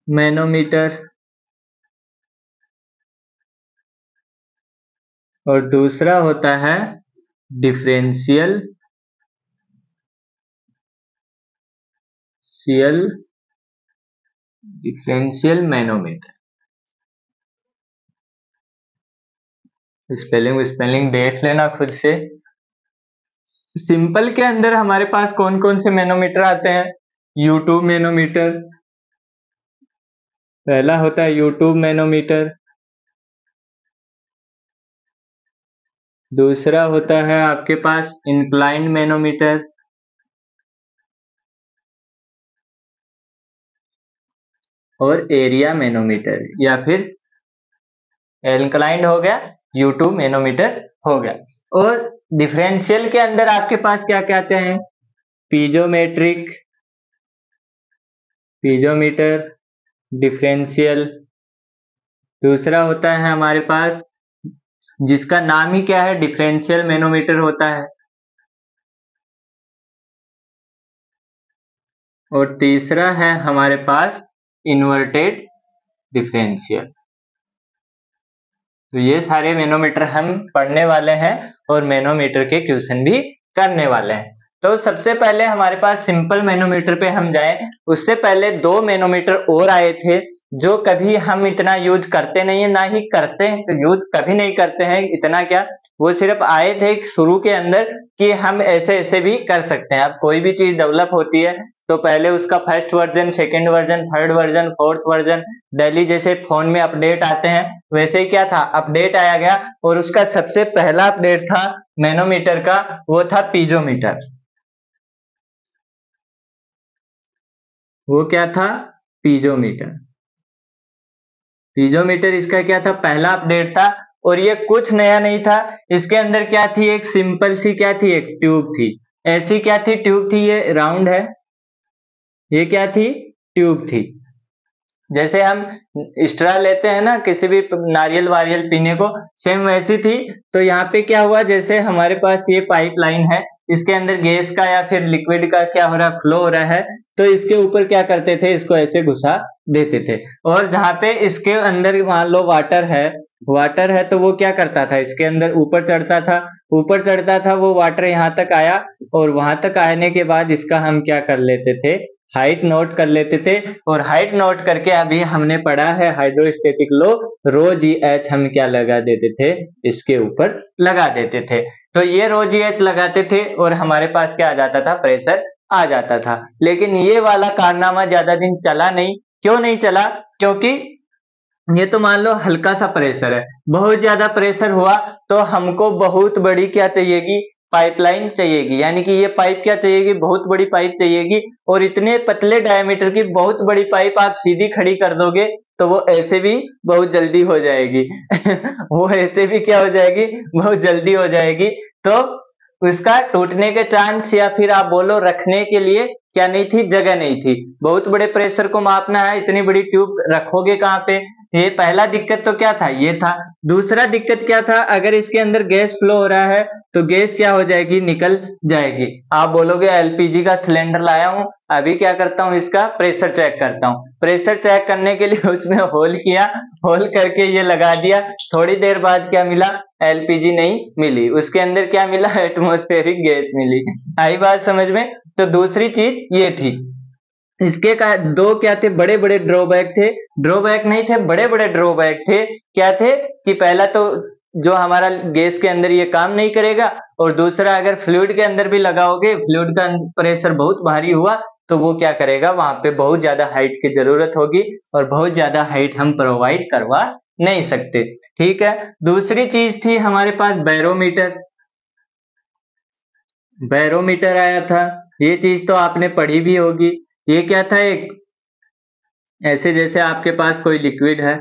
Speaker 1: मैनोमीटर और दूसरा होता है डिफरेंशियल मैनोमीटर। स्पेलिंग देख लेना खुद से। सिंपल के अंदर हमारे पास कौन कौन से मैनोमीटर आते हैं? यूट्यूब मैनोमीटर, पहला होता है यूट्यूब मैनोमीटर। दूसरा होता है आपके पास इंक्लाइंड मैनोमीटर। और एरिया मैनोमीटर, या फिर इंक्लाइंड हो गया, यूट्यूब मैनोमीटर हो गया। और डिफरेंशियल के अंदर आपके पास क्या क्या आते हैं? Piezometer, differential. दूसरा होता है हमारे पास जिसका नाम ही क्या है, डिफरेंशियल मैनोमीटर होता है। और तीसरा है हमारे पास इन्वर्टेड डिफरेंशियल। तो ये सारे मैनोमीटर हम पढ़ने वाले हैं और मैनोमीटर के क्वेश्चन भी करने वाले हैं। तो सबसे पहले हमारे पास सिंपल मैनोमीटर पे हम जाएं, उससे पहले दो मैनोमीटर और आए थे जो कभी हम इतना यूज करते नहीं है, ना ही करते हैं, तो यूज कभी नहीं करते हैं। इतना क्या, वो सिर्फ आए थे शुरू के अंदर कि हम ऐसे ऐसे भी कर सकते हैं। अब कोई भी चीज डेवलप होती है तो पहले उसका first version, second version, third version, fourth version, daily जैसे फोन में अपडेट आते हैं वैसे ही क्या था, अपडेट आया गया। और उसका सबसे पहला अपडेट था मैनोमीटर का, वो था पीजोमीटर। वो क्या था? पीजोमीटर। पीजोमीटर इसका क्या था, पहला अपडेट था। और ये कुछ नया नहीं था। इसके अंदर क्या थी, एक सिंपल सी क्या थी, एक ट्यूब थी। ऐसी क्या थी, ट्यूब थी। ये राउंड है, ये क्या थी, ट्यूब थी। जैसे हम स्ट्रा लेते हैं ना किसी भी नारियल वारियल पीने को, सेम वैसी थी। तो यहाँ पे क्या हुआ, जैसे हमारे पास ये पाइपलाइन है, इसके अंदर गैस का या फिर लिक्विड का क्या हो रहा है, फ्लो हो रहा है। तो इसके ऊपर क्या करते थे, इसको ऐसे घुसा देते थे। और जहाँ पे इसके अंदर मान लो वाटर है तो वो क्या करता था, इसके अंदर ऊपर चढ़ता था वो वाटर यहाँ तक आया। और वहां तक आने के बाद इसका हम क्या कर लेते थे, हाइट नोट कर लेते थे। और हाइट नोट करके अभी हमने पढ़ा है हाइड्रोस्टेटिक लो, रो जी एच हम क्या लगा देते थे, इसके ऊपर लगा देते थे। तो ये रो जी एच लगाते थे और हमारे पास क्या आ जाता था, प्रेशर आ जाता था। लेकिन ये वाला कारनामा ज्यादा दिन चला नहीं। क्यों नहीं चला? क्योंकि ये तो मान लो हल्का सा प्रेशर है, बहुत ज्यादा प्रेशर हुआ तो हमको बहुत बड़ी क्या चाहिएगी, पाइपलाइन चाहिएगी। यानी कि ये पाइप क्या चाहिएगी, बहुत बड़ी पाइप चाहिएगी। और इतने पतले डायमीटर की बहुत बड़ी पाइप आप सीधी खड़ी कर दोगे तो वो ऐसे भी बहुत जल्दी हो जाएगी वो ऐसे भी क्या हो जाएगी, बहुत जल्दी हो जाएगी। तो उसका टूटने के चांस, या फिर आप बोलो रखने के लिए क्या नहीं थी, जगह नहीं थी। बहुत बड़े प्रेशर को मापना है, इतनी बड़ी ट्यूब रखोगे कहाँ पे? ये पहला दिक्कत तो क्या था, ये था। दूसरा दिक्कत क्या था, अगर इसके अंदर गैस फ्लो हो रहा है तो गैस क्या हो जाएगी, निकल जाएगी। आप बोलोगे एलपीजी का सिलेंडर लाया हूं, अभी क्या करता हूं, इसका प्रेशर चेक करता हूं। प्रेशर चेक करने के लिए उसमें होल किया, होल करके ये लगा दिया। थोड़ी देर बाद क्या मिला, एलपीजी नहीं मिली, उसके अंदर क्या मिला, एटमॉस्फेरिक गैस मिली। आई बात समझ में? तो दूसरी चीज ये थी। इसके का दो क्या थे, बड़े बड़े ड्रॉबैक थे। ड्रॉबैक नहीं थे, बड़े बड़े ड्रॉबैक थे। क्या थे कि पहला तो जो हमारा गैस के अंदर ये काम नहीं करेगा। और दूसरा, अगर फ्लूइड के अंदर भी लगाओगे, फ्लूइड का प्रेशर बहुत भारी हुआ तो वो क्या करेगा, वहां पे बहुत ज्यादा हाइट की जरूरत होगी और बहुत ज्यादा हाइट हम प्रोवाइड करवा नहीं सकते। ठीक है। दूसरी चीज थी हमारे पास बैरोमीटर। बैरोमीटर आया था, ये चीज तो आपने पढ़ी भी होगी। ये क्या था, एक ऐसे जैसे आपके पास कोई लिक्विड है,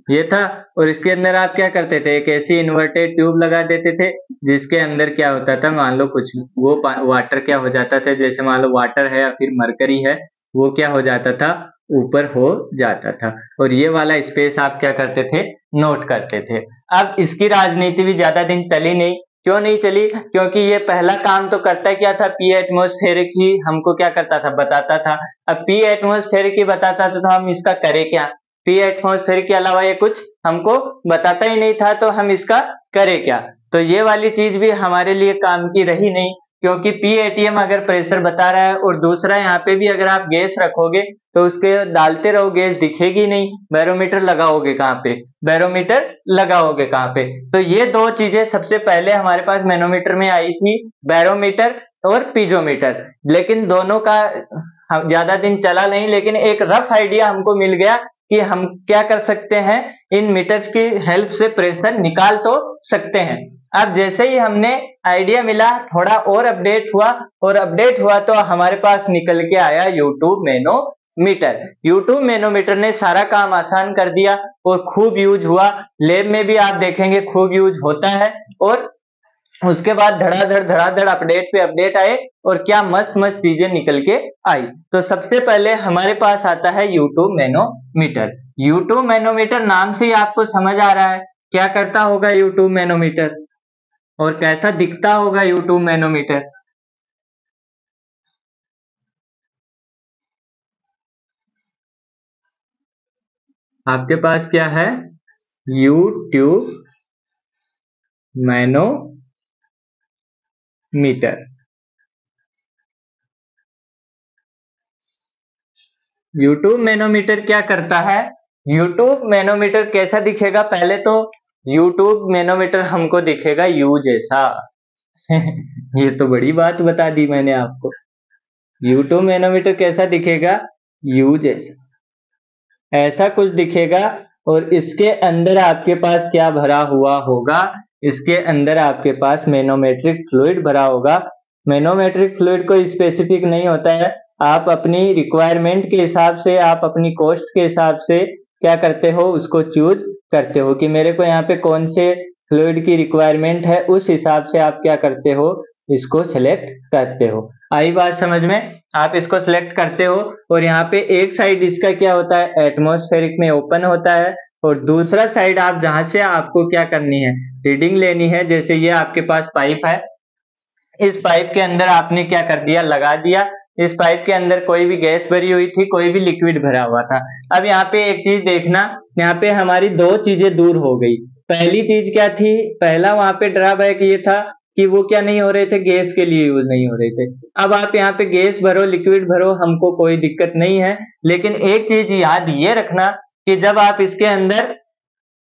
Speaker 1: ये था। और इसके अंदर आप क्या करते थे, एक ऐसी इन्वर्टेड ट्यूब लगा देते थे जिसके अंदर क्या होता था, मान लो कुछ वो वाटर क्या हो जाता था, जैसे मान लो वाटर है या फिर मरकरी है, वो क्या हो जाता था, ऊपर हो जाता था। और ये वाला स्पेस आप क्या करते थे, नोट करते थे। अब इसकी राजनीति भी ज्यादा दिन चली नहीं। क्यों नहीं चली, क्योंकि ये पहला काम तो करता क्या था, पी एटमॉस्फेरिक ही हमको क्या करता था, बताता था। अब पी एटमॉस्फेरिक ही बताता था तो हम इसका करें क्या, पी एटमॉस्फेरिक के अलावा ये कुछ हमको बताता ही नहीं था, तो हम इसका करें क्या। तो ये वाली चीज भी हमारे लिए काम की रही नहीं, क्योंकि पीएटीएम अगर प्रेशर बता रहा है और दूसरा यहाँ पे भी अगर आप गैस रखोगे तो उसके डालते रहो, गैस दिखेगी नहीं, बैरोमीटर लगाओगे कहाँ पे, बैरोमीटर लगाओगे कहाँ पे। तो ये दो चीजें सबसे पहले हमारे पास मैनोमीटर में आई थी, बैरोमीटर और पीजोमीटर। लेकिन दोनों का ज्यादा दिन चला नहीं, लेकिन एक रफ आइडिया हमको मिल गया कि हम क्या कर सकते हैं, इन मीटर्स की हेल्प से प्रेशर निकाल तो सकते हैं। अब जैसे ही हमने आइडिया मिला, थोड़ा और अपडेट हुआ, और अपडेट हुआ तो हमारे पास निकल के आया यूट्यूब मैनोमीटर। यूट्यूब मैनोमीटर ने सारा काम आसान कर दिया और खूब यूज हुआ, लैब में भी आप देखेंगे खूब यूज होता है। और उसके बाद धड़ाधड़ अपडेट पे अपडेट आए और क्या मस्त मस्त चीजें निकल के आई। तो सबसे पहले हमारे पास आता है यूट्यूब मैनोमीटर। यूट्यूब मैनोमीटर नाम से ही आपको समझ आ रहा है क्या करता होगा यूट्यूब मैनोमीटर, और कैसा दिखता होगा यूट्यूब मैनोमीटर। आपके पास क्या है, यूट्यूब मैनोमीटर। यूट्यूब मैनोमीटर क्या करता है, यूट्यूब मैनोमीटर कैसा दिखेगा, पहले तो यूट्यूब मैनोमीटर हमको दिखेगा यू जैसा। ये तो बड़ी बात बता दी मैंने आपको। यूट्यूब मैनोमीटर कैसा दिखेगा, यू जैसा, ऐसा कुछ दिखेगा। और इसके अंदर आपके पास क्या भरा हुआ होगा, इसके अंदर आपके पास मैनोमेट्रिक फ्लूइड भरा होगा। मैनोमेट्रिक फ्लूइड कोई स्पेसिफिक नहीं होता है, आप अपनी रिक्वायरमेंट के हिसाब से, आप अपनी कॉस्ट के हिसाब से क्या करते हो, उसको चूज करते हो कि मेरे को यहाँ पे कौन से फ्लूइड की रिक्वायरमेंट है, उस हिसाब से आप क्या करते हो, इसको सिलेक्ट करते हो। आई बात समझ में, आप इसको सिलेक्ट करते हो। और यहाँ पे एक साइड इसका क्या होता है, एटमॉस्फेरिक में ओपन होता है, और दूसरा साइड आप जहां से आपको क्या करनी है, रीडिंग लेनी है। जैसे ये आपके पास पाइप है, इस पाइप के अंदर आपने क्या कर दिया, लगा दिया। इस पाइप के अंदर कोई भी गैस भरी हुई थी, कोई भी लिक्विड भरा हुआ था। अब यहाँ पे एक चीज देखना, यहाँ पे हमारी दो चीजें दूर हो गई। पहली चीज क्या थी, पहला वहां पे ड्रॉबैक ये था कि वो क्या नहीं हो रहे थे, गैस के लिए यूज नहीं हो रहे थे। अब आप यहाँ पे गैस भरो, लिक्विड भरो, हमको कोई दिक्कत नहीं है। लेकिन एक चीज याद ये रखना कि जब आप इसके अंदर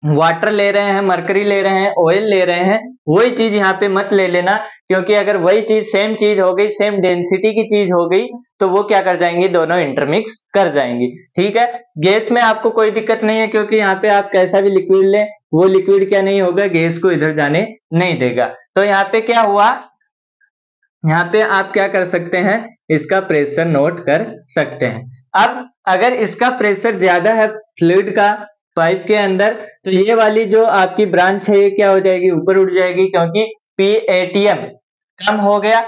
Speaker 1: वाटर ले रहे हैं, मरकरी ले रहे हैं, ऑयल ले रहे हैं, वही चीज यहाँ पे मत ले लेना। क्योंकि अगर वही चीज सेम चीज हो गई, सेम डेंसिटी की चीज हो गई, तो वो क्या कर जाएंगी, दोनों इंटरमिक्स कर जाएंगी। ठीक है, गैस में आपको कोई दिक्कत नहीं है, क्योंकि यहाँ पे आप कैसा भी लिक्विड लें, वो लिक्विड क्या नहीं होगा, गैस को इधर जाने नहीं देगा। तो यहाँ पे क्या हुआ, यहाँ पे आप क्या कर सकते हैं, इसका प्रेशर नोट कर सकते हैं। अब अगर इसका प्रेशर ज्यादा है फ्लूइड का पाइप के अंदर, तो ये वाली जो आपकी ब्रांच है ये क्या हो जाएगी, ऊपर उठ जाएगी, क्योंकि पीएटीएम कम हो गया।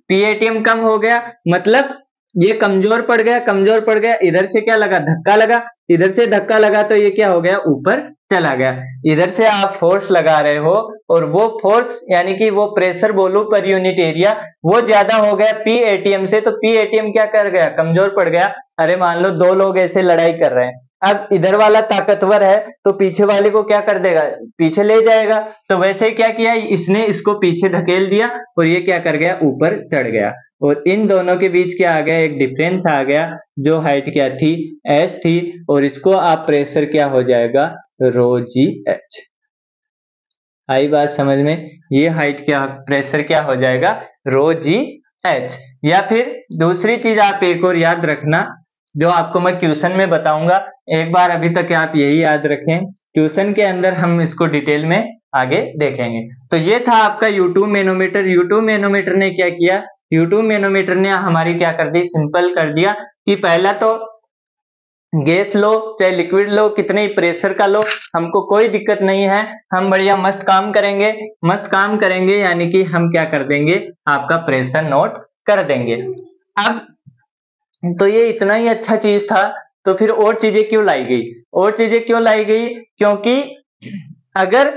Speaker 1: पीएटीएम कम हो गया मतलब ये कमजोर पड़ गया, कमजोर पड़ गया, इधर से क्या लगा, धक्का लगा, इधर से धक्का लगा तो ये क्या हो गया, ऊपर चला गया। इधर से आप फोर्स लगा रहे हो, और वो फोर्स यानी कि वो प्रेशर बोलो पर यूनिट एरिया, वो ज्यादा हो गया पीएटीएम से, तो पीएटीएम क्या कर गया, कमजोर पड़ गया। अरे मान लो दो लोग ऐसे लड़ाई कर रहे हैं, अब इधर वाला ताकतवर है तो पीछे वाले को क्या कर देगा, पीछे ले जाएगा। तो वैसे ही क्या किया, इसने इसको पीछे धकेल दिया और ये क्या कर गया, ऊपर चढ़ गया। और इन दोनों के बीच क्या आ गया, एक डिफरेंस आ गया, जो हाइट क्या थी, एस थी, और इसको आप प्रेशर क्या हो जाएगा, रो जी एच। आई बात समझ में, ये हाइट क्या, प्रेशर क्या हो जाएगा, रो जी एच। या फिर दूसरी चीज आप एक और याद रखना, जो आपको मैं क्वेश्चन में बताऊंगा, एक बार अभी तक आप यही याद रखें, क्वेश्चन के अंदर हम इसको डिटेल में आगे देखेंगे। तो ये था आपका यूट्यूब मैनोमीटर। यूट्यूब मैनोमीटर ने क्या किया, यूट्यूब मैनोमीटर ने हमारी क्या कर दी, सिंपल कर दिया कि पहला तो गैस लो चाहे लिक्विड लो, कितने ही प्रेशर का लो, हमको कोई दिक्कत नहीं है। हम बढ़िया मस्त काम करेंगे, मस्त काम करेंगे, यानी कि हम क्या कर देंगे, आपका प्रेशर नोट कर देंगे। अब तो ये इतना ही अच्छा चीज था, तो फिर और चीजें क्यों लाई गई, और चीजें क्यों लाई गई, क्योंकि अगर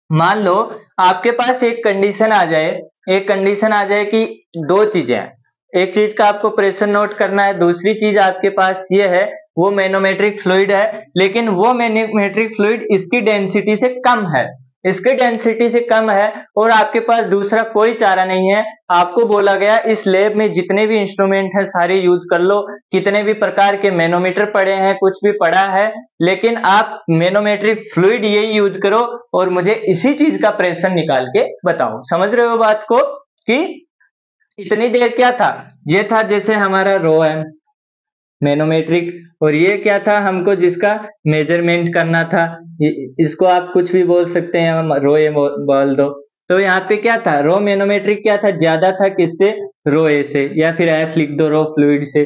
Speaker 1: मान लो आपके पास एक कंडीशन आ जाए, एक कंडीशन आ जाए कि दो चीजें हैं, एक चीज का आपको प्रेशर नोट करना है, दूसरी चीज आपके पास ये है वो मैनोमेट्रिक फ्लूइड है, लेकिन वो मैनोमेट्रिक फ्लूइड इसकी डेंसिटी से कम है, इसकी डेंसिटी से कम है, और आपके पास दूसरा कोई चारा नहीं है। आपको बोला गया इस लैब में जितने भी इंस्ट्रूमेंट है सारे यूज कर लो, कितने भी प्रकार के मैनोमीटर पड़े हैं, कुछ भी पड़ा है, लेकिन आप मैनोमेट्रिक फ्लूइड यही यूज करो और मुझे इसी चीज का प्रेशर निकाल के बताओ। समझ रहे हो बात को, कि इतनी देर क्या था, ये था जैसे हमारा रो है मैनोमेट्रिक, और ये क्या था हमको जिसका मेजरमेंट करना था, इसको आप कुछ भी बोल सकते हैं, हम रो ए बोल दो। तो यहाँ पे क्या था, रो मैनोमेट्रिक क्या था, ज्यादा था किससे, रो ए से, या फिर एफ लिख दो रो फ्लूइड से,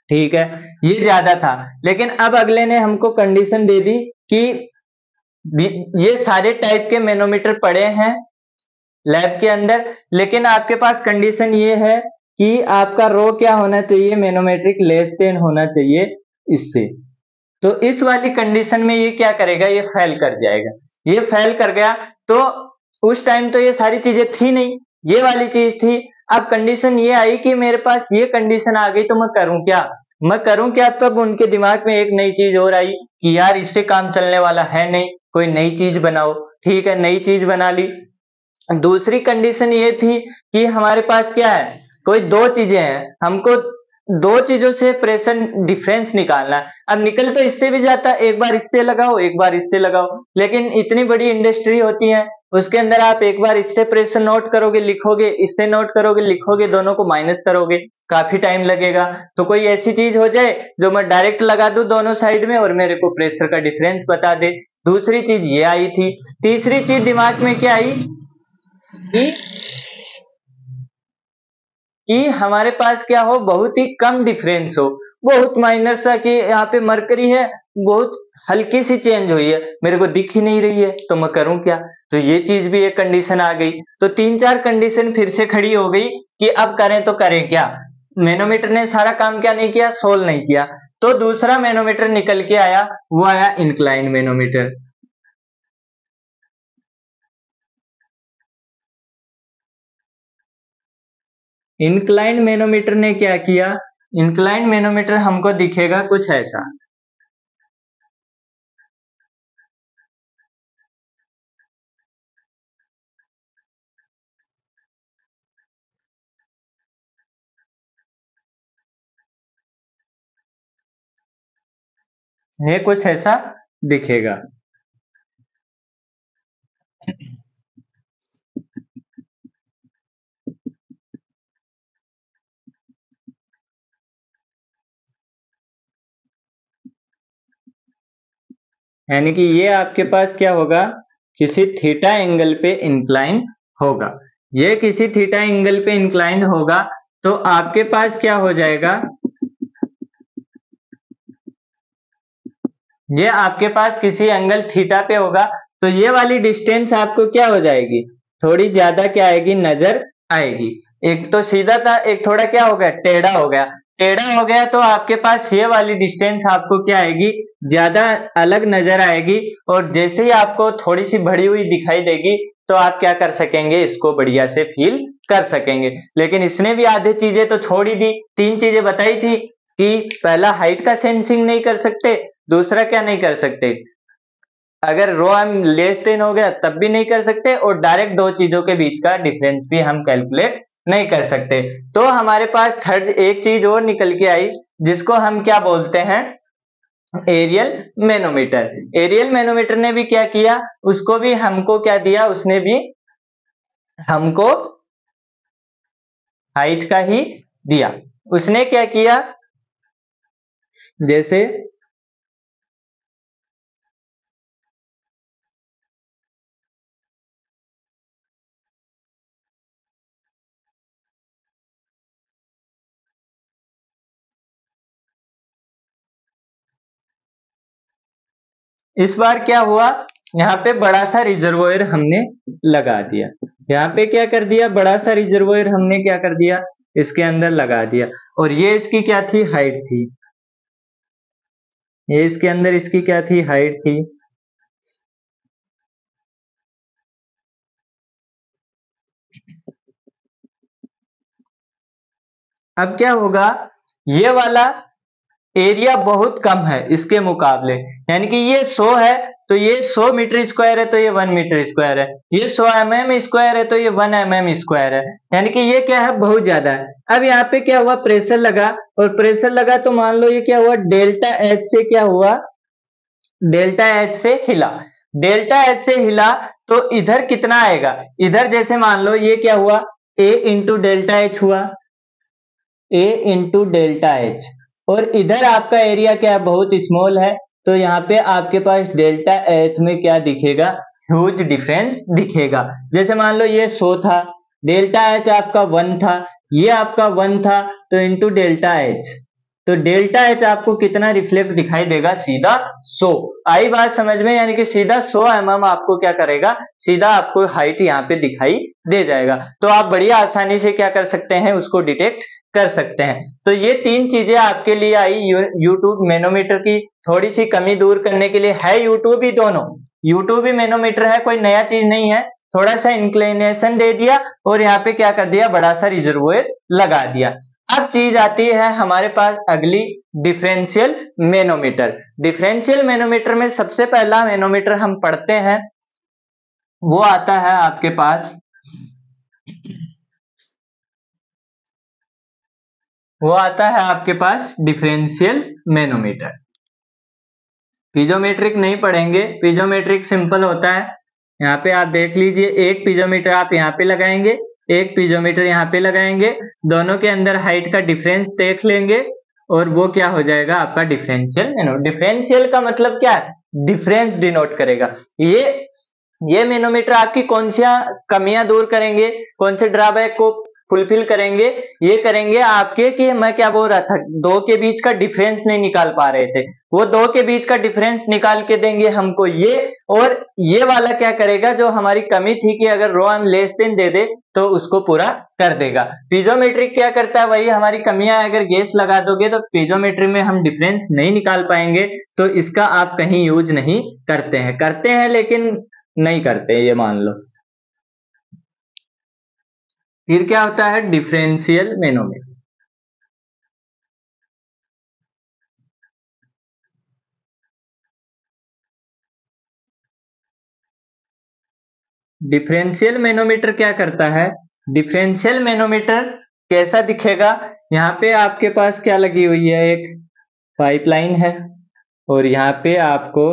Speaker 1: ठीक है, ये ज्यादा था। लेकिन अब अगले ने हमको कंडीशन दे दी कि ये सारे टाइप के मैनोमीटर पड़े हैं लैब के अंदर, लेकिन आपके पास कंडीशन ये है कि आपका रो क्या होना चाहिए, मैनोमेट्रिक लेस देन होना चाहिए इससे। तो इस वाली कंडीशन में ये क्या करेगा, ये फेल कर जाएगा, ये फेल कर गया। तो उस टाइम तो ये सारी चीजें थी नहीं, ये वाली चीज थी। अब कंडीशन ये आई कि मेरे पास ये कंडीशन आ गई, तो मैं करूं क्या, मैं करूं क्या। तब उनके दिमाग में एक नई चीज और आई कि यार इससे काम चलने वाला है नहीं, कोई नई चीज बनाओ। ठीक है, नई चीज बना ली। दूसरी कंडीशन ये थी कि हमारे पास क्या है, कोई दो चीजें हैं, हमको दो चीजों से प्रेशर डिफरेंस निकालना है। अब निकल तो इससे भी जाता, एक बार इससे लगाओ एक बार इससे लगाओ, लेकिन इतनी बड़ी इंडस्ट्री होती है, उसके अंदर आप एक बार इससे प्रेशर नोट करोगे लिखोगे, इससे नोट करोगे लिखोगे, दोनों को माइनस करोगे, काफी टाइम लगेगा। तो कोई ऐसी चीज हो जाए जो मैं डायरेक्ट लगा दूं दोनों साइड में और मेरे को प्रेशर का डिफरेंस बता दे। दूसरी चीज ये आई थी। तीसरी चीज दिमाग में क्या आई कि हमारे पास क्या हो, बहुत ही कम डिफरेंस हो, बहुत माइनर सा, कि यहाँ पे मरकरी है बहुत हल्की सी चेंज हुई है, मेरे को दिख ही नहीं रही है, तो मैं करूं क्या। तो ये चीज भी एक कंडीशन आ गई। तो तीन चार कंडीशन फिर से खड़ी हो गई कि अब करें तो करें क्या। मैनोमीटर ने सारा काम क्या नहीं किया, सोल्व नहीं किया। तो दूसरा मैनोमीटर निकल के आया, वो आया इंक्लाइन मैनोमीटर। इंक्लाइन मैनोमीटर ने क्या किया, इंक्लाइन मैनोमीटर हमको दिखेगा कुछ ऐसा। ये कुछ ऐसा दिखेगा। यानी कि ये आपके पास क्या होगा, किसी थीटा एंगल पे इंक्लाइन होगा, ये किसी थीटा एंगल पे इंक्लाइन होगा। तो आपके पास क्या हो जाएगा, ये आपके पास किसी एंगल थीटा पे होगा, तो ये वाली डिस्टेंस आपको क्या हो जाएगी, थोड़ी ज्यादा क्या आएगी, नजर आएगी। एक तो सीधा था, एक थोड़ा क्या हो गया, टेढ़ा हो गया। टेढ़ा हो गया तो आपके पास ये वाली डिस्टेंस आपको क्या आएगी, ज्यादा अलग नजर आएगी। और जैसे ही आपको थोड़ी सी बढ़ी हुई दिखाई देगी, तो आप क्या कर सकेंगे, इसको बढ़िया से फील कर सकेंगे। लेकिन इसने भी आधे चीजें तो छोड़ ही दी, तीन चीजें बताई थी कि पहला हाइट का सेंसिंग नहीं कर सकते, दूसरा क्या नहीं कर सकते, अगर रो एम लेस देन हो गया तब भी नहीं कर सकते, और डायरेक्ट दो चीजों के बीच का डिफरेंस भी हम कैलकुलेट नहीं कर सकते। तो हमारे पास थर्ड एक चीज और निकल के आई, जिसको हम क्या बोलते हैं, एरियल मैनोमीटर। एरियल मैनोमीटर ने भी क्या किया, उसको भी हमको क्या दिया, उसने भी हमको हाइट का ही दिया। उसने क्या किया, जैसे इस बार क्या हुआ, यहाँ पे बड़ा सा रिजर्वोयर हमने लगा दिया। यहाँ पे क्या कर दिया, बड़ा सा रिजर्वोयर हमने क्या कर दिया, इसके अंदर लगा दिया। और ये इसकी क्या थी, हाइट थी। ये इसके अंदर इसकी क्या थी, हाइट थी। अब क्या होगा, ये वाला एरिया बहुत कम है इसके मुकाबले, यानी कि ये 100 है तो ये 100 मीटर स्क्वायर है, तो ये 1 मीटर स्क्वायर है। ये 100 mm स्क्वायर है तो ये 1 mm स्क्वायर है, यानी कि ये क्या है, बहुत ज्यादा है। अब यहाँ पे क्या हुआ, प्रेशर लगा, और प्रेशर लगा तो मान लो ये क्या हुआ, डेल्टा एच से क्या हुआ, डेल्टा एच से हिला। डेल्टा एच से हिला तो इधर कितना आएगा, इधर जैसे मान लो ये क्या हुआ, ए इंटू डेल्टा एच हुआ, ए इंटू डेल्टा एच। और इधर आपका एरिया क्या है, बहुत स्मॉल है, तो यहाँ पे आपके पास डेल्टा एच में क्या दिखेगा, ह्यूज डिफरेंस दिखेगा। जैसे मान लो ये 100 था, डेल्टा एच आपका 1 था, ये आपका 1 था, तो इंटू डेल्टा एच, तो डेल्टा एच आपको कितना रिफ्लेक्ट दिखाई देगा, सीधा 100। आई बात समझ में, यानी कि सीधा 100 mm आपको क्या करेगा, सीधा आपको हाइट यहाँ पे दिखाई दे जाएगा। तो आप बड़ी आसानी से क्या कर सकते हैं, उसको डिटेक्ट कर सकते हैं। तो ये 3 चीजें आपके लिए आई यूट्यूब मैनोमीटर की थोड़ी सी कमी दूर करने के लिए। है यूट्यूब ही दोनों, यूट्यूब ही मैनोमीटर है, कोई नया चीज नहीं है। थोड़ा सा इंक्लिनेशन दे दिया और यहाँ पे क्या कर दिया, बड़ा सा रिजर्वोयर लगा दिया। अब चीज आती है हमारे पास अगली, डिफरेंशियल मैनोमीटर। डिफरेंशियल मैनोमीटर में सबसे पहला मैनोमीटर हम पढ़ते हैं, वो आता है आपके पास, वो आता है आपके पास डिफरेंशियल मैनोमीटर। पीजोमेट्रिक नहीं पढ़ेंगे, पीजोमेट्रिक सिंपल होता है। यहाँ पे आप देख लीजिए, एक पीजोमीटर आप यहाँ पे लगाएंगे, एक पीजोमीटर यहाँ पे लगाएंगे, दोनों के अंदर हाइट का डिफरेंस देख लेंगे और वो क्या हो जाएगा, आपका डिफरेंशियल। डिफरेंशियल का मतलब क्या है, डिफरेंस डिनोट करेगा। ये मैनोमीटर आपकी कौन सी कमियां दूर करेंगे, कौन से ड्रॉबैक को फुलफिल करेंगे, ये करेंगे आपके, कि मैं क्या बोल रहा था, दो के बीच का डिफरेंस नहीं निकाल पा रहे थे, वो दो के बीच का डिफरेंस निकाल के देंगे हमको ये। और ये वाला क्या करेगा, जो हमारी कमी थी कि अगर रो एम लेस देन दे दे तो उसको पूरा कर देगा। पीजोमेट्रिक क्या करता है, वही हमारी कमियां, अगर गैस लगा दोगे तो पीजोमेट्री में हम डिफरेंस नहीं निकाल पाएंगे, तो इसका आप कहीं यूज नहीं करते हैं लेकिन नहीं करते, ये मान लो। फिर क्या होता है, डिफरेंशियल मैनोमीटर। डिफरेंशियल मैनोमीटर क्या करता है, डिफरेंशियल मैनोमीटर कैसा दिखेगा, यहाँ पे आपके पास क्या लगी हुई है, एक पाइपलाइन है, और यहाँ पे आपको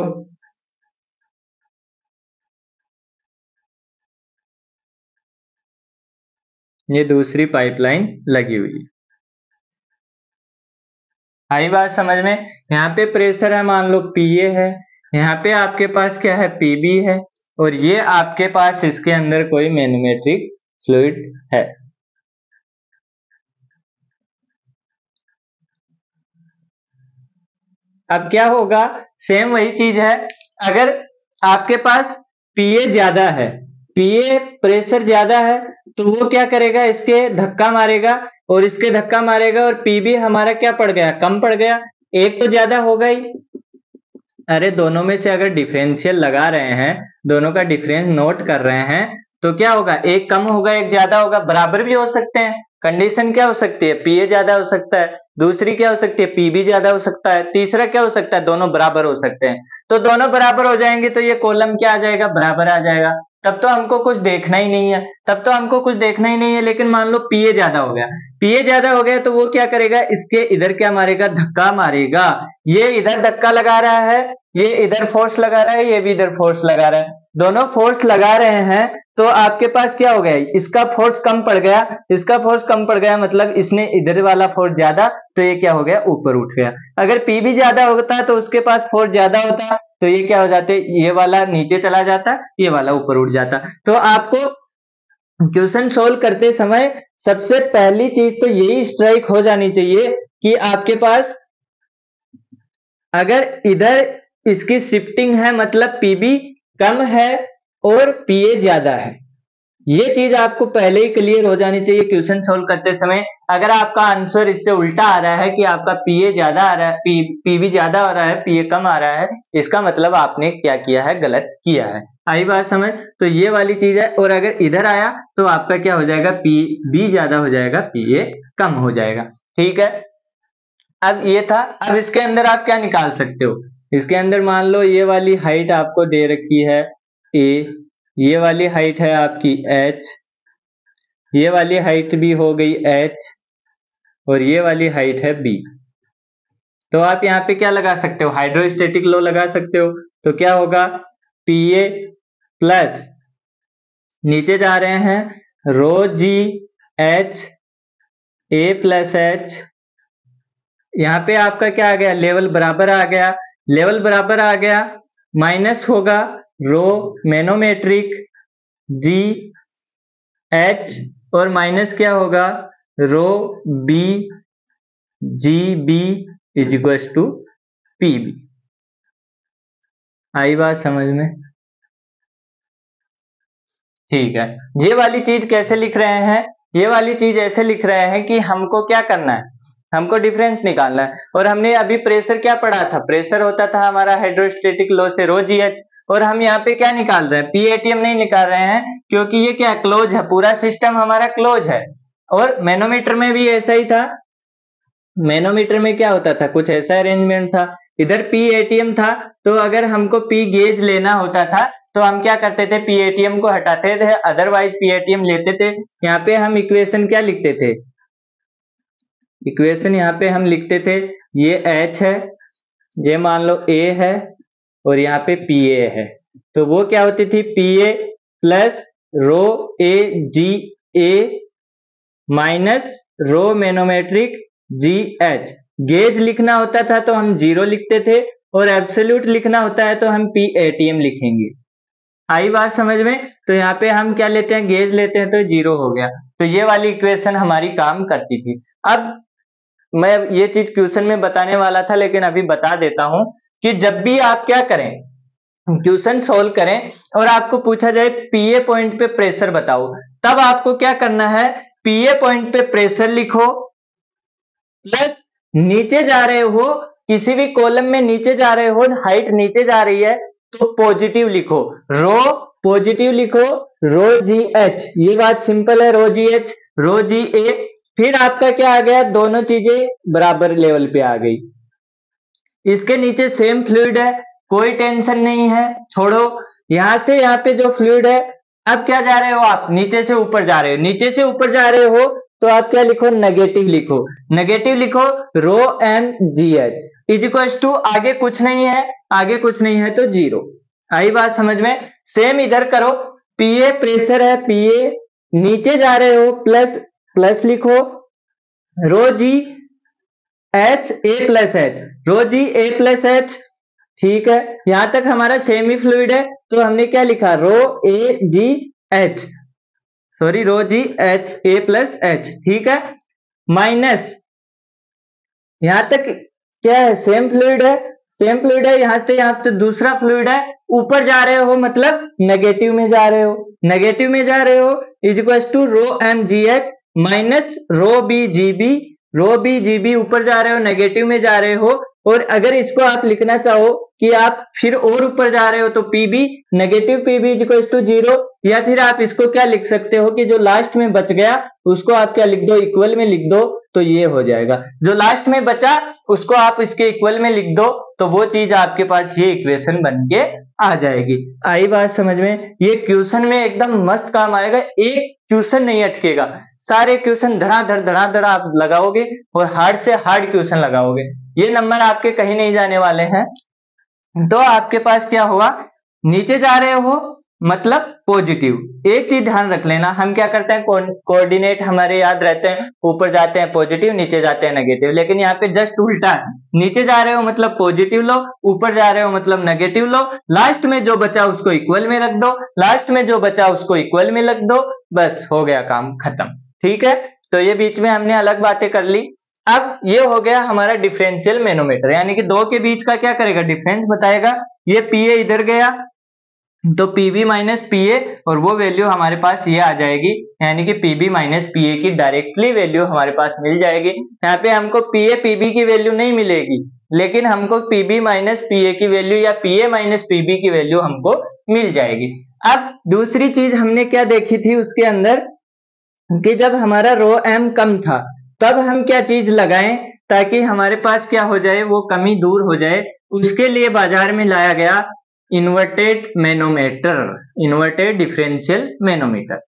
Speaker 1: ये दूसरी पाइपलाइन लगी हुई है। आई बात समझ में, यहाँ पे प्रेशर है, मान लो पीए है, यहाँ पे आपके पास क्या है, पीबी है, और ये आपके पास इसके अंदर कोई मैनोमेट्रिक फ्लूइड है। अब क्या होगा, सेम वही चीज है, अगर आपके पास पीए ज्यादा है, पीए प्रेशर ज्यादा है, तो वो क्या करेगा, इसके धक्का मारेगा और इसके धक्का मारेगा, और पीबी हमारा क्या पड़ गया, कम पड़ गया, एक तो ज्यादा हो गई। अरे दोनों में से अगर डिफरेंशियल लगा रहे हैं, दोनों का डिफरेंस नोट कर रहे हैं, तो क्या होगा, एक कम होगा एक ज्यादा होगा, बराबर भी हो सकते हैं। कंडीशन क्या हो सकती है, पीए ज्यादा हो सकता है, दूसरी क्या हो सकती है, पीबी ज्यादा हो सकता है, तीसरा क्या हो सकता है, दोनों बराबर हो सकते हैं। तो दोनों बराबर हो जाएंगे तो ये कॉलम क्या आ जाएगा, बराबर आ जाएगा, तब तो हमको कुछ देखना ही नहीं है, तब तो हमको कुछ देखना ही नहीं है। लेकिन मान लो पीए ज्यादा हो गया, पीए ज्यादा हो गया तो वो क्या करेगा, इसके इधर क्या मारेगा, धक्का मारेगा, ये इधर धक्का लगा रहा है, ये इधर फोर्स लगा रहा है, ये भी इधर फोर्स लगा रहा है, दोनों फोर्स लगा रहे हैं, तो आपके पास क्या हो गया, इसका फोर्स कम पड़ गया, इसका फोर्स कम पड़ गया, मतलब इसने इधर वाला फोर्स ज्यादा, तो ये क्या हो गया, ऊपर उठ गया। अगर पी भी ज्यादा होता तो उसके पास फोर्स ज्यादा होता, तो ये क्या हो जाते, ये वाला नीचे चला जाता, ये वाला ऊपर उठ जाता। तो आपको क्वेश्चन सोल्व करते समय सबसे पहली चीज तो यही स्ट्राइक हो जानी चाहिए कि आपके पास अगर इधर इसकी शिफ्टिंग है, मतलब पीबी कम है और पीए ज्यादा है। ये चीज आपको पहले ही क्लियर हो जानी चाहिए क्वेश्चन सोल्व करते समय। अगर आपका आंसर इससे उल्टा आ रहा है कि आपका पीए ज्यादा आ रहा है, पीबी ज्यादा आ रहा है, पीए कम आ रहा है, इसका मतलब आपने क्या किया है, गलत किया है। आई बात समझ? तो ये वाली चीज है। और अगर इधर आया तो आपका क्या हो जाएगा, पीबी ज्यादा हो जाएगा, पीए कम हो जाएगा। ठीक है, अब ये था। अब इसके अंदर आप क्या निकाल सकते हो, इसके अंदर मान लो ये वाली हाइट आपको दे रखी है ए, ये वाली हाइट है आपकी h, ये वाली हाइट भी हो गई h, और ये वाली हाइट है b। तो आप यहाँ पे क्या लगा सकते हो, हाइड्रोस्टेटिक लॉ लगा सकते हो। तो क्या होगा, Pa प्लस नीचे जा रहे हैं rho g h a plus h, यहाँ पे आपका क्या आ गया, लेवल बराबर आ गया, लेवल बराबर आ गया, माइनस होगा रो मैनोमेट्रिक जी एच, और माइनस क्या होगा rho b g b is equal to p b. आई बात समझ में? ठीक है, ये वाली चीज कैसे लिख रहे हैं, ये वाली चीज ऐसे लिख रहे हैं कि हमको क्या करना है, हमको डिफरेंस निकालना है। और हमने अभी प्रेशर क्या पढ़ा था, प्रेशर होता था हमारा हाइड्रोस्टेटिक लॉ से रो जी एच, और हम यहाँ पे क्या निकाल रहे हैं, पीएटीएम नहीं निकाल रहे हैं, क्योंकि ये क्या क्लोज है, पूरा सिस्टम हमारा क्लोज है। और मैनोमीटर में भी ऐसा ही था, मैनोमीटर में क्या होता था, कुछ ऐसा अरेंजमेंट था। इधर पीएटीएम था, तो अगर हमको पी गेज लेना होता था तो हम क्या करते थे, पीएटीएम को हटाते थे, अदरवाइज पीएटीएम लेते थे। यहाँ पे हम इक्वेशन क्या लिखते थे, इक्वेशन यहाँ पे हम लिखते थे, ये H है, ये मान लो A है, और यहाँ पे PA है। तो वो क्या होती थी, PA plus rho a g a minus rho manometric g h. Gauge लिखना होता था तो हम 0 लिखते थे, और एब्सोल्यूट लिखना होता है तो हम पीएटीएम लिखेंगे। आई बात समझ में? तो यहाँ पे हम क्या लेते हैं, गेज लेते हैं तो 0 हो गया। तो ये वाली इक्वेशन हमारी काम करती थी। अब मैं ये चीज क्वेश्चन में बताने वाला था, लेकिन अभी बता देता हूं कि जब भी आप क्या करें, क्वेश्चन सोल्व करें और आपको पूछा जाए पीए पॉइंट पे प्रेशर बताओ, तब आपको क्या करना है, पीए पॉइंट पे प्रेशर लिखो, प्लस नीचे जा रहे हो, किसी भी कॉलम में नीचे जा रहे हो, हाइट नीचे जा रही है तो पॉजिटिव लिखो, रो पॉजिटिव लिखो, रो जी एच, ये बात सिंपल है, रो जी एच रो जी ए। फिर आपका क्या आ गया, दोनों चीजें बराबर लेवल पे आ गई। इसके नीचे सेम फ्लूइड है, कोई टेंशन नहीं है, छोड़ो। यहां से यहाँ पे जो फ्लूइड है, अब क्या जा रहे हो आप, नीचे से ऊपर जा रहे हो, नीचे से ऊपर जा रहे हो तो आप क्या लिखो, नेगेटिव लिखो, नेगेटिव लिखो, rho m g h is equal to, आगे कुछ नहीं है, आगे कुछ नहीं है तो 0। आई बात समझ में? सेम इधर करो, पीए प्रेशर है, पीए नीचे जा रहे हो, प्लस प्लस लिखो, rho g h a plus h, rho g a plus h. ठीक है, यहां तक हमारा सेमी फ्लूइड है, तो हमने क्या लिखा, rho a g h, sorry rho g h a plus h. ठीक है, माइनस यहां तक क्या है, सेम फ्लूइड है, सेम फ्लूइड है, यहां से यहां पे दूसरा फ्लूइड है, ऊपर जा रहे हो मतलब नेगेटिव में जा रहे हो, नेगेटिव में जा रहे हो is equal to rho m g h minus rho b g b, rho b g b ऊपर जा रहे हो, नेगेटिव में जा रहे हो। और अगर इसको आप लिखना चाहो कि आप फिर और ऊपर जा रहे हो तो PB, negative PB is equal to 0, या फिर आप इसको क्या लिख सकते हो कि जो लास्ट में बच गया उसको आप क्या लिख दो, इक्वल में लिख दो, तो ये हो जाएगा। जो लास्ट में बचा उसको आप इसके इक्वल में लिख दो, तो वो चीज आपके पास ये इक्वेशन बन के आ जाएगी। आई बात समझ में? ये क्वेश्चन में एकदम मस्त काम आएगा, एक क्वेश्चन नहीं अटकेगा, सारे क्वेश्चन धड़ाधड़ आप लगाओगे और हार्ड से हार्ड क्वेश्चन लगाओगे, ये नंबर आपके कहीं नहीं जाने वाले हैं। तो आपके पास क्या हुआ, नीचे जा रहे हो मतलब पॉजिटिव। एक चीज ध्यान रख लेना, हम क्या करते हैं, कोऑर्डिनेट हमारे याद रहते हैं, ऊपर जाते हैं पॉजिटिव, नीचे जाते हैं नेगेटिव, लेकिन यहाँ पे जस्ट उल्टा है, नीचे जा रहे हो मतलब पॉजिटिव लो, ऊपर जा रहे हो मतलब नेगेटिव लो, लास्ट में जो बचा उसको इक्वल में रख दो, लास्ट में जो बचा उसको इक्वल में रख दो, बस हो गया काम खत्म। ठीक है, तो ये बीच में हमने अलग बातें कर ली। अब ये हो गया हमारा डिफरेंशियल मैनोमीटर, यानी कि दो के बीच का क्या करेगा, डिफरेंस बताएगा। ये पीए इधर गया तो पीबी माइनस पीए, और वो वैल्यू हमारे पास ये आ जाएगी, यानी कि पीबी माइनस पीए की डायरेक्टली वैल्यू हमारे पास मिल जाएगी। यहाँ पे हमको पीए पीबी की वैल्यू नहीं मिलेगी, लेकिन हमको पीबी माइनस पीए की वैल्यू या पीए माइनस पीबी की वैल्यू हमको मिल जाएगी। अब दूसरी चीज हमने क्या देखी थी उसके अंदर, कि जब हमारा रो एम कम था तब हम क्या चीज लगाएं ताकि हमारे पास क्या हो जाए, वो कमी दूर हो जाए। उसके लिए बाजार में लाया गया inverted manometer, inverted differential manometer.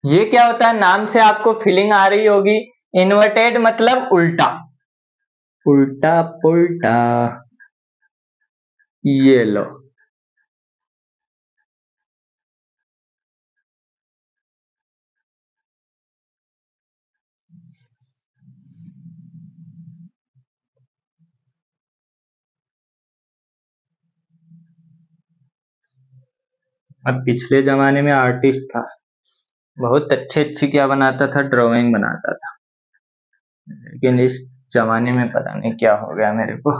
Speaker 1: ये क्या होता है, नाम से आपको फीलिंग आ रही होगी, इन्वर्टेड मतलब उल्टा, उल्टा पुल्टा। ये लो, अब पिछले जमाने में आर्टिस्ट था, बहुत अच्छी अच्छी क्या बनाता था, ड्राइंग बनाता था, लेकिन इस जमाने में पता नहीं क्या हो गया मेरे को।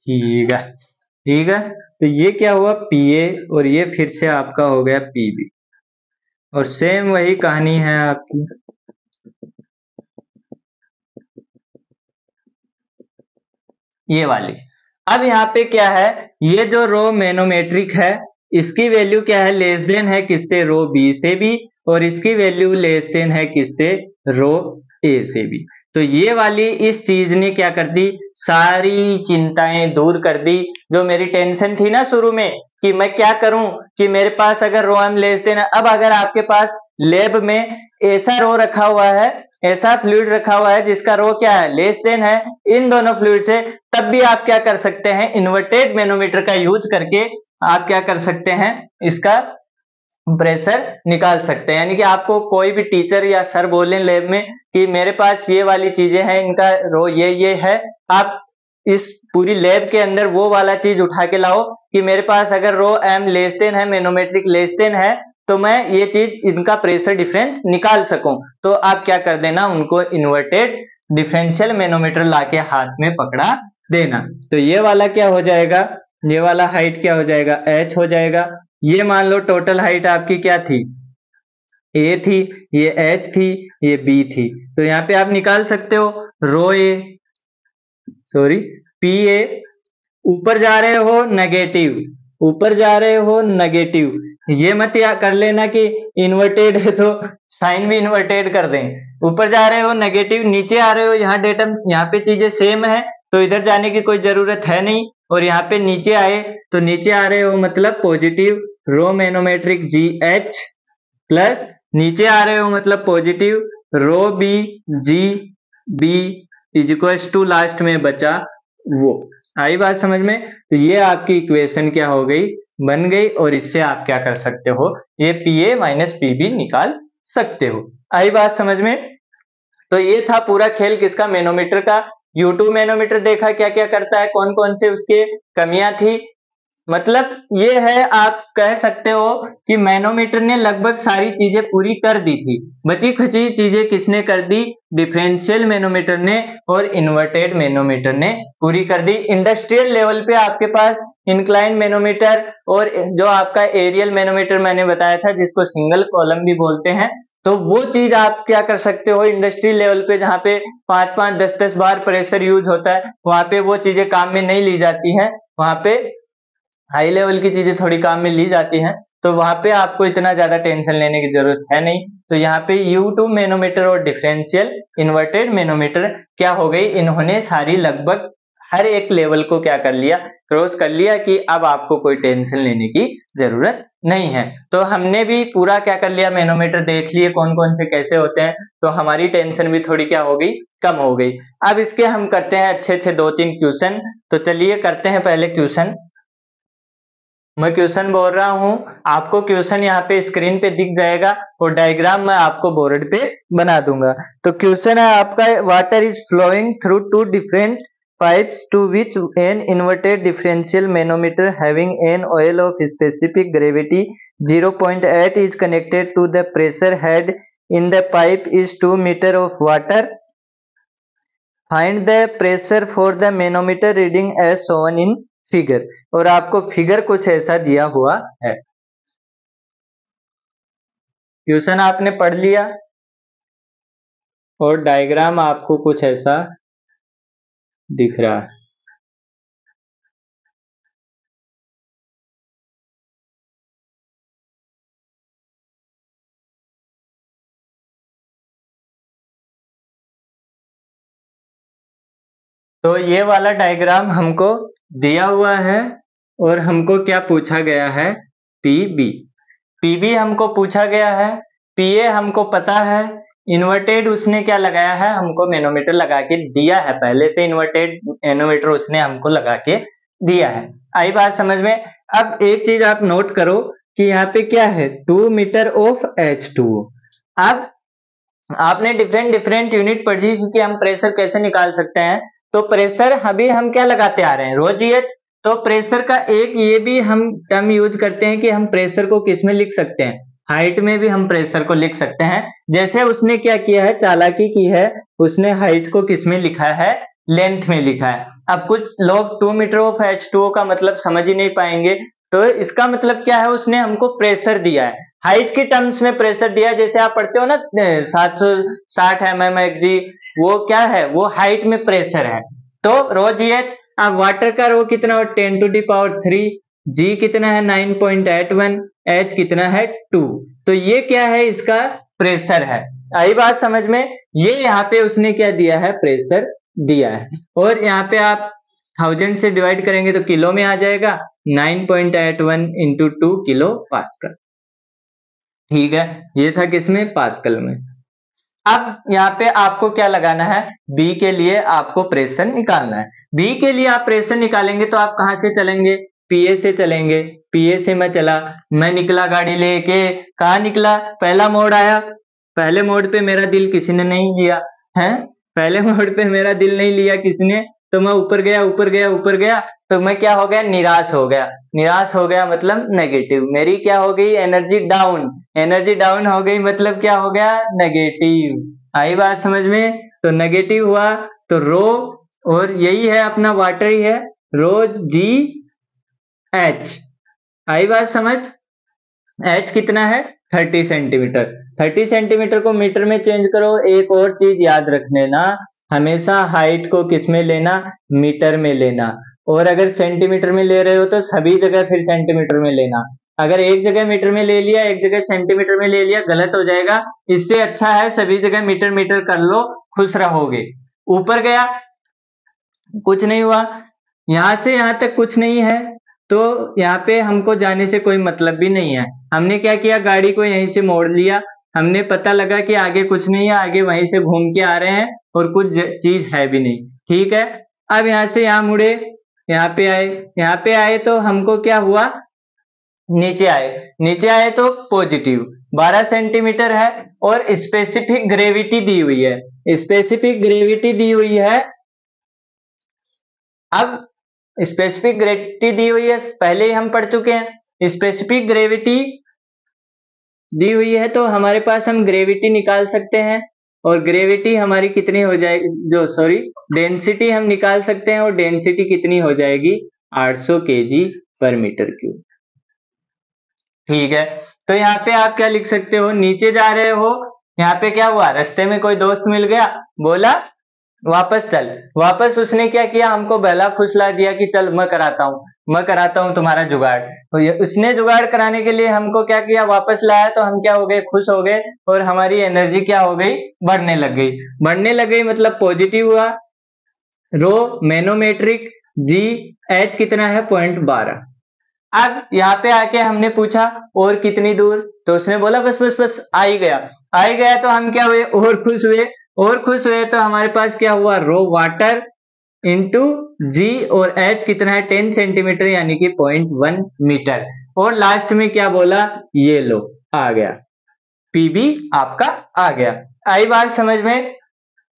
Speaker 1: ठीक है, ठीक है। तो ये क्या हुआ, पीए, और ये फिर से आपका हो गया पीबी, और सेम वही कहानी है आपकी। ये वाली, अब यहाँ पे क्या है, ये जो रो मैनोमेट्रिक है इसकी वैल्यू क्या है, लेस देन है किससे, रो बी से भी, और इसकी वैल्यू लेस देन है किससे, रो ए से भी। तो ये वाली इस चीज ने क्या कर दी, सारी चिंताएं दूर कर दी। जो मेरी टेंशन थी ना शुरू में कि मैं क्या करूं, कि मेरे पास अगर रो एम लेस देन है, अब अगर आपके पास लैब में ऐसा रो रखा हुआ है, ऐसा फ्लूइड रखा हुआ है जिसका रो क्या है, लेस देन है इन दोनों फ्लूइड से, तब भी आप क्या कर सकते हैं, इन्वर्टेड मैनोमीटर का यूज करके आप क्या कर सकते हैं, इसका प्रेशर निकाल सकते हैं। यानी कि आपको कोई भी टीचर या सर बोले लैब में कि मेरे पास ये वाली चीजें हैं, इनका रो ये है, आप इस पूरी लैब के अंदर वो वाला चीज उठा के लाओ कि मेरे पास अगर रो एम लेस देन है, मैनोमेट्रिक लेस देन है, तो मैं ये चीज इनका प्रेशर डिफरेंस निकाल सकूं। तो आप क्या कर देना, उनको इन्वर्टेड डिफरेंशियल मैनोमीटर लाके हाथ में पकड़ा देना। तो ये वाला क्या हो जाएगा, ये वाला हाइट क्या हो जाएगा, h हो जाएगा। ये मान लो टोटल हाइट आपकी क्या थी, a थी, ये h थी, ये b थी। तो यहाँ पे आप निकाल सकते हो रो ए, सॉरी पी ए, ऊपर जा रहे हो नेगेटिव, ऊपर जा रहे हो नेगेटिव, ये मत या कर लेना कि इन्वर्टेड है तो साइन भी इन्वर्टेड कर दें। ऊपर जा रहे हो नेगेटिव, नीचे आ रहे हो, यहाँ डेटा यहाँ पे चीजें सेम है तो इधर जाने की कोई जरूरत है नहीं, और यहाँ पे नीचे आए तो नीचे आ रहे हो मतलब positive, rho manometric g h, plus नीचे आ रहे हो मतलब positive rho b g b is equals to last में बचा वो। आई बात समझ में। तो ये आपकी इक्वेशन क्या हो गई, बन गई, और इससे आप क्या कर सकते हो, ये पीए माइनस पीबी निकाल सकते हो। आई बात समझ में। तो ये था पूरा खेल किसका, मैनोमीटर का। U2 मैनोमीटर देखा क्या क्या करता है, कौन कौन से उसके कमियां थी, मतलब ये है, आप कह सकते हो कि मैनोमीटर ने लगभग सारी चीजें पूरी कर दी थी, बची खुची चीजें किसने कर दी, डिफरेंशियल मैनोमीटर ने और इन्वर्टेड मैनोमीटर ने पूरी कर दी। इंडस्ट्रियल लेवल पे आपके पास इंक्लाइन मैनोमीटर और जो आपका एरियल मैनोमीटर मैंने बताया था जिसको सिंगल कॉलम भी बोलते हैं, तो वो चीज आप क्या कर सकते हो, इंडस्ट्री लेवल पे जहाँ पे 5-5 10-10 बार प्रेशर यूज होता है, वहां पे वो चीजें काम में नहीं ली जाती हैं, वहां पे हाई लेवल की चीजें थोड़ी काम में ली जाती हैं, तो वहां पे आपको इतना ज्यादा टेंशन लेने की जरूरत है नहीं। तो यहाँ पे U2 मैनोमीटर और डिफरेंशियल इन्वर्टेड मैनोमीटर क्या हो गई, इन्होंने सारी लगभग हर एक लेवल को क्या कर लिया, क्रॉस कर लिया, कि अब आपको कोई टेंशन लेने की जरूरत नहीं है। तो हमने भी पूरा क्या कर लिया, मैनोमीटर देख लिए कौन कौन से कैसे होते हैं, तो हमारी टेंशन भी थोड़ी क्या हो गई, कम हो गई। अब इसके हम करते हैं अच्छे अच्छे 2-3 क्वेश्चन। तो चलिए करते हैं पहले क्वेश्चन। मैं क्वेश्चन बोल रहा हूं, आपको क्वेश्चन यहाँ पे स्क्रीन पे दिख जाएगा और डायग्राम मैं आपको बोर्ड पे बना दूंगा। तो क्वेश्चन है आपका, water is flowing through 2 different pipes to which an inverted differential manometer having an oil of specific gravity 0.8 is connected to the pressure head in the pipe is 2 meter of water. Find the pressure for the manometer reading as shown in figure। और आपको figure कुछ ऐसा दिया हुआ है। Question आपने पढ़ लिया और डायग्राम आपको कुछ ऐसा दिख रहा है। तो ये वाला डायग्राम हमको दिया हुआ है और हमको क्या पूछा गया है, पीबी। पीबी हमको पूछा गया है, पीए हमको पता है, इन्वर्टेड उसने क्या लगाया है, हमको मैनोमीटर लगा के दिया है, पहले से इन्वर्टेड मैनोमीटर उसने हमको लगा के दिया है। आई बात समझ में। अब एक चीज आप नोट करो कि यहाँ पे क्या है, 2 मीटर ऑफ H2O। अब आपने डिफरेंट डिफरेंट यूनिट पढ़ी थी कि हम प्रेशर कैसे निकाल सकते हैं। तो प्रेशर अभी हम क्या लगाते आ रहे हैं, रो जी एच। तो प्रेशर का एक ये भी हम टर्म यूज करते हैं कि हम प्रेशर को किस में लिख सकते हैं, हाइट में भी हम प्रेशर को लिख सकते हैं। जैसे उसने क्या किया है, चालाकी की है, उसने हाइट को किस में लिखा है, लेंथ में लिखा है। अब कुछ लोग 2 मीटर ऑफ H2O का मतलब समझ ही नहीं पाएंगे। तो इसका मतलब क्या है, उसने हमको प्रेशर दिया है, हाइट के टर्म्स में प्रेशर दिया। जैसे आप पढ़ते हो ना 760 mmHg, वो क्या है, वो हाइट में प्रेशर है। तो रो जी एच। अब वाटर का रो कितना हो, 10⁻3, जी कितना है 9.81, एच कितना है 2। तो ये क्या है, इसका प्रेशर है। आई बात समझ में। ये यहाँ पे उसने क्या दिया है, प्रेशर दिया है। और यहाँ पे आप 1000 से डिवाइड करेंगे तो किलो में आ जाएगा, 9.81 × 2 किलो पास्कल। ठीक है, ये था किसमें, पास्कल में। अब यहाँ पे आपको क्या लगाना है, बी के लिए आपको प्रेशर निकालना है। बी के लिए आप प्रेशर निकालेंगे तो आप कहां से चलेंगे, पीए से चलेंगे। पीए से मैं चला, मैं निकला गाड़ी लेके, कहा निकला, पहला मोड़ आया, पहले मोड़ पे मेरा दिल किसी ने नहीं लिया है, पहले मोड़ पे मेरा दिल नहीं लिया किसी ने। तो मैं ऊपर गया ऊपर गया ऊपर गया, तो मैं क्या हो गया, निराश हो गया। निराश हो गया मतलब नेगेटिव, मेरी क्या हो गई, एनर्जी डाउन। एनर्जी डाउन हो गई मतलब क्या हो गया, नेगेटिव। आई बात समझ में। तो नेगेटिव हुआ तो रो, और यही है अपना वाटर ही है, रो जी एच। आई बात समझ। एच कितना है, 30 सेंटीमीटर। 30 सेंटीमीटर को मीटर में चेंज करो। एक और चीज याद रख लेना, हमेशा हाइट को किस में लेना, मीटर में लेना। और अगर सेंटीमीटर में ले रहे हो तो सभी जगह फिर सेंटीमीटर में लेना। अगर एक जगह मीटर में ले लिया, एक जगह सेंटीमीटर में ले लिया, गलत हो जाएगा। इससे अच्छा है सभी जगह मीटर मीटर कर लो, खुश रहोगे। ऊपर गया, कुछ नहीं हुआ, यहां से यहां तक कुछ नहीं है, तो यहाँ पे हमको जाने से कोई मतलब भी नहीं है। हमने क्या किया, गाड़ी को यहीं से मोड़ लिया, हमने पता लगा कि आगे कुछ नहीं है, आगे वहीं से घूम के आ रहे हैं और कुछ चीज है भी नहीं। ठीक है, अब यहाँ से यहाँ मुड़े, यहाँ पे आए, यहाँ पे आए तो हमको क्या हुआ, नीचे आए, नीचे आए तो पॉजिटिव 12 सेंटीमीटर है और स्पेसिफिक ग्रेविटी दी हुई है। स्पेसिफिक ग्रेविटी दी हुई है। अब स्पेसिफिक ग्रेविटी दी हुई है, पहले ही हम पढ़ चुके हैं। स्पेसिफिक ग्रेविटी दी हुई है तो हमारे पास हम ग्रेविटी निकाल सकते हैं, और ग्रेविटी हमारी कितनी हो जाएगी, डेंसिटी हम निकाल सकते हैं, और डेंसिटी कितनी हो जाएगी, 800 kg/m³। ठीक है, तो यहाँ पे आप क्या लिख सकते हो, नीचे जा रहे हो, यहाँ पे क्या हुआ, रास्ते में कोई दोस्त मिल गया, बोला वापस चल। वापस उसने क्या किया, हमको बहला फुसला दिया कि चल मैं कराता हूँ तुम्हारा जुगाड़। तो उसने जुगाड़ कराने के लिए हमको क्या किया, वापस लाया, तो हम क्या हो गए, खुश हो गए, और हमारी एनर्जी क्या हो गई, बढ़ने लग गई। बढ़ने लग गई मतलब पॉजिटिव हुआ। रो मैनोमेट्रिक, जी एच कितना है 0.12। अब यहाँ पे आके हमने पूछा और कितनी दूर, तो उसने बोला बस बस बस आ ही गया। तो हम क्या हुए, और खुश हुए तो हमारे पास क्या हुआ, रो वाटर इंटू जी, और एच कितना है 10 सेंटीमीटर यानी कि 0.1 मीटर। और लास्ट में क्या बोला, ये लो आ गया, पीबी आपका आ गया। आई बात समझ में,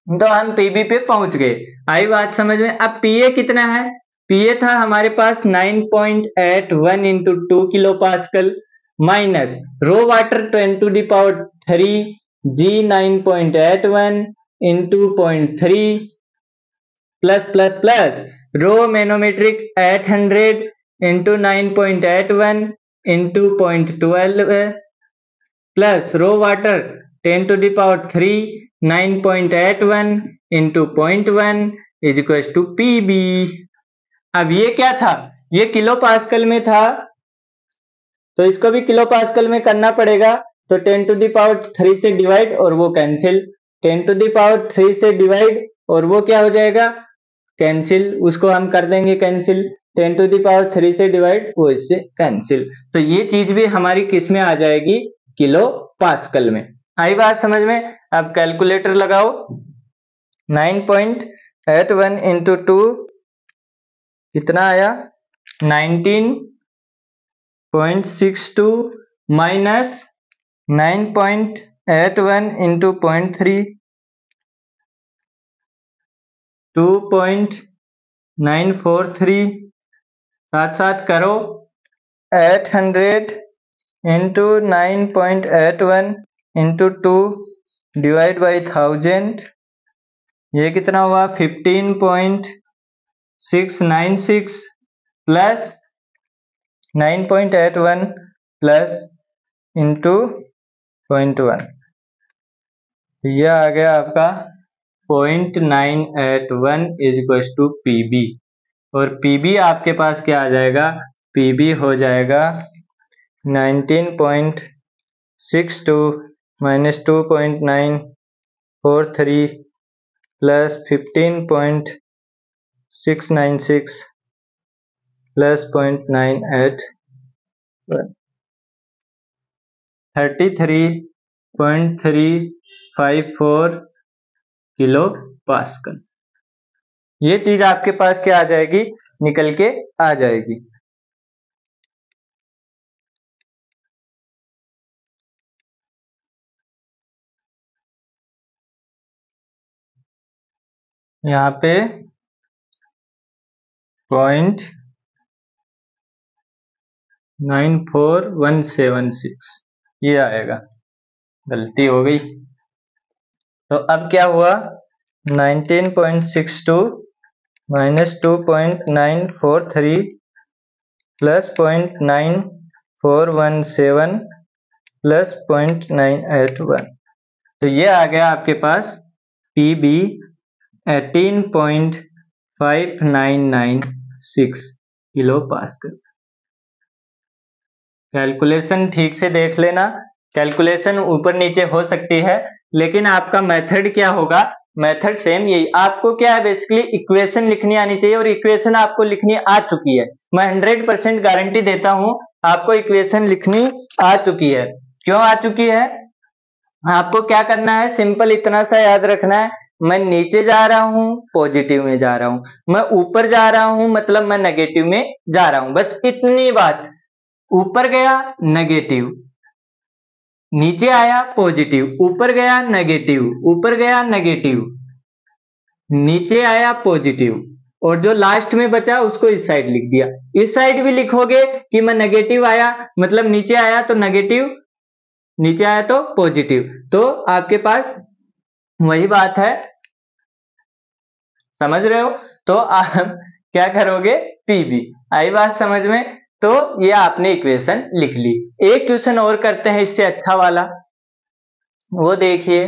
Speaker 1: तो हम पीबी पे पहुंच गए। आई बात समझ में। अब पीए कितना है, पीए था हमारे पास 9.81 into 2 kilo pascal minus rho water 10⁻³ g 9.81 into 0.3 plus rho manometric 800 into 9.81 into 0.12 plus rho water 10⁻³ 9.81 into 0.1 is equal to PB. अब ये क्या था, ये किलो पास्कल में था, तो इसको भी किलो पास्कल में करना पड़ेगा। तो 10⁻³ से डिवाइड और वो कैंसिल, 10⁻³ से डिवाइड और वो क्या हो जाएगा, कैंसिल, उसको हम कर देंगे कैंसिल। 10⁻³ से डिवाइड वो इससे कैंसिल। तो ये चीज भी हमारी किस में आ जाएगी, किलो पास्कल में। आई बात समझ में। अब कैलकुलेटर लगाओ, 9.81 इंटू 2 कितना आया, 19.62 माइनस 9.81 इंटू 0.3 2.943, साथ साथ करो, 800 इंटू 9.81 इंटू 2 डिवाइड बाई 1000, ये कितना हुआ 15.696 प्लस 9.81 प्लस इंटू 0.1, ये आ गया आपका 0.981 इज इक्वल टू पीबी। और पीबी आपके पास क्या आ जाएगा, पीबी हो जाएगा 19.62 minus 2.943 plus 15.696 plus 0.981, 33.354 kilo pascal. ये चीज आपके पास क्या आ जाएगी, निकल के आ जाएगी। यहाँ पे 0.94176 ये आएगा, गलती हो गई। तो अब क्या हुआ, 19.62 माइनस 2.943 प्लस 0.9417 प्लस 0.981, तो ये आ गया आपके पास पीबी 18.5996 किलो पास्कल। कैलकुलेशन ठीक से देख लेना, कैलकुलेशन ऊपर नीचे हो सकती है, लेकिन आपका मेथड क्या होगा, मेथड सेम यही। आपको क्या है, बेसिकली इक्वेशन लिखनी आनी चाहिए, और इक्वेशन आपको लिखनी आ चुकी है। मैं 100% गारंटी देता हूं आपको इक्वेशन लिखनी आ चुकी है। क्यों आ चुकी है, आपको क्या करना है, सिंपल इतना सा याद रखना है, मैं नीचे जा रहा हूं पॉजिटिव में जा रहा हूं, मैं ऊपर जा रहा हूं मतलब मैं नेगेटिव में जा रहा हूं, बस इतनी बात। ऊपर गया नेगेटिव, नीचे आया पॉजिटिव, ऊपर गया नेगेटिव, ऊपर गया नेगेटिव, नीचे आया पॉजिटिव, और जो लास्ट में बचा उसको इस साइड लिख दिया। इस साइड भी लिखोगे कि मैं नेगेटिव आया मतलब नीचे आया तो नेगेटिव, नीचे आया तो पॉजिटिव, तो आपके पास वही बात है, समझ रहे हो। तो आप क्या करोगे, पीबी। आई बात समझ में। तो ये आपने इक्वेशन लिख ली। एक क्वेश्चन और करते हैं इससे अच्छा वाला, वो देखिए।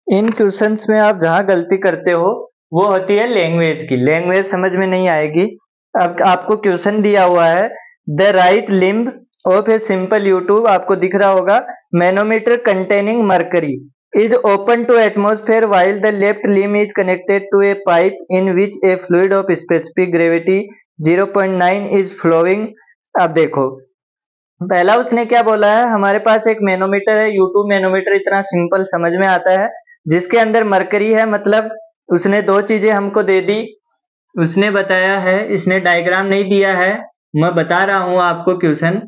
Speaker 1: इन क्वेश्चंस में आप जहां गलती करते हो वो होती है लैंग्वेज की, लैंग्वेज समझ में नहीं आएगी। अब आपको क्वेश्चन दिया हुआ है, the right limb of a simple YouTube, आपको दिख रहा होगा, manometer containing mercury, is open to atmosphere while the left limb is connected to a pipe in which a fluid of specific gravity 0.9 is flowing। अब देखो, पहला उसने क्या बोला है, हमारे पास एक मैनोमीटर है, U2 मैनोमीटर, इतना सिंपल समझ में आता है, जिसके अंदर मरकरी है। मतलब उसने दो चीजें हमको दे दी, उसने बताया है, इसने डायग्राम नहीं दिया है, मैं बता रहा हूं आपको क्वेश्चन।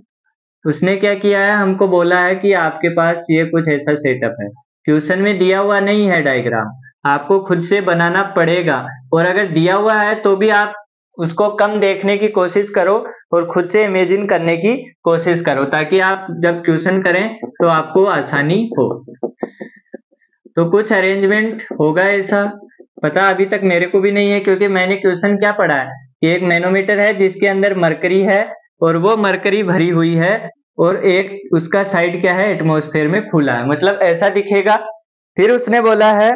Speaker 1: उसने क्या किया है, हमको बोला है कि आपके पास ये कुछ ऐसा सेटअप है, क्वेश्चन में दिया हुआ नहीं है डायग्राम, आपको खुद से बनाना पड़ेगा। और अगर दिया हुआ है तो भी आप उसको कम देखने की कोशिश करो और खुद से इमेजिन करने की कोशिश करो, ताकि आप जब क्वेश्चन करें तो आपको आसानी हो। तो कुछ अरेंजमेंट होगा ऐसा, पता अभी तक मेरे को भी नहीं है, क्योंकि मैंने क्वेश्चन क्या पढ़ा है कि एक मैनोमीटर है जिसके अंदर मरकरी है और वो मरकरी भरी हुई है और एक उसका साइड क्या है, एटमॉस्फेयर में खुला है, मतलब ऐसा दिखेगा। फिर उसने बोला है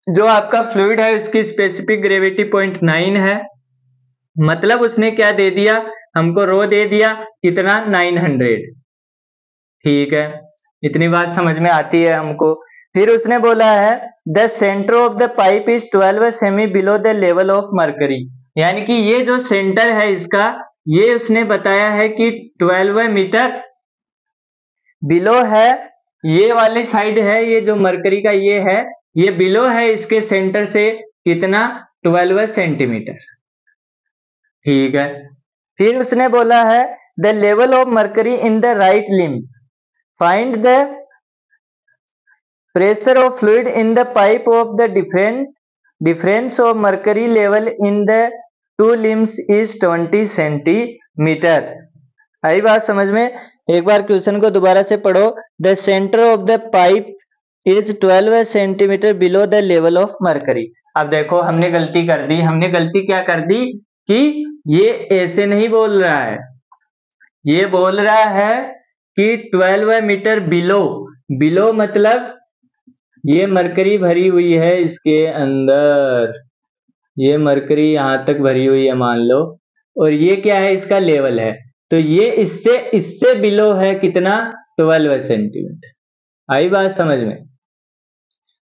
Speaker 1: जो आपका फ्लूइड है उसकी स्पेसिफिक ग्रेविटी 0.9 है, मतलब उसने क्या दे दिया हमको, रो दे दिया कितना, 900। ठीक है, इतनी बात समझ में आती है हमको। फिर उसने बोला है the centre of the pipe is 12 semi below the level of mercury, यानी कि ये जो सेंटर है इसका, ये उसने बताया है कि 12 मीटर बिलो है, ये वाली साइड है, ये जो मरकरी का ये है, ये बिलो है इसके सेंटर से कितना, 12 सेंटीमीटर। ठीक है, फिर उसने बोला है the level of mercury in the right limb, find the pressure of fluid in the pipe of the difference of mercury level in the two limbs is 20 centimetre. आई बात समझ में? एक बार क्वेश्चन को दोबारा से पढ़ो। The centre of the pipe is 12 centimetre below the level of mercury. अब देखो हमने गलती कर दी, हमने गलती क्या कर दी कि ये ऐसे नहीं बोल रहा है, ये बोल रहा है कि 12 मीटर बिलो, बिलो मतलब ये मरकरी भरी हुई है इसके अंदर, ये मरकरी यहां तक भरी हुई है मान लो, और ये क्या है, इसका लेवल है, तो ये इससे इससे बिलो है कितना, 12 सेंटीमीटर। आई बात समझ में?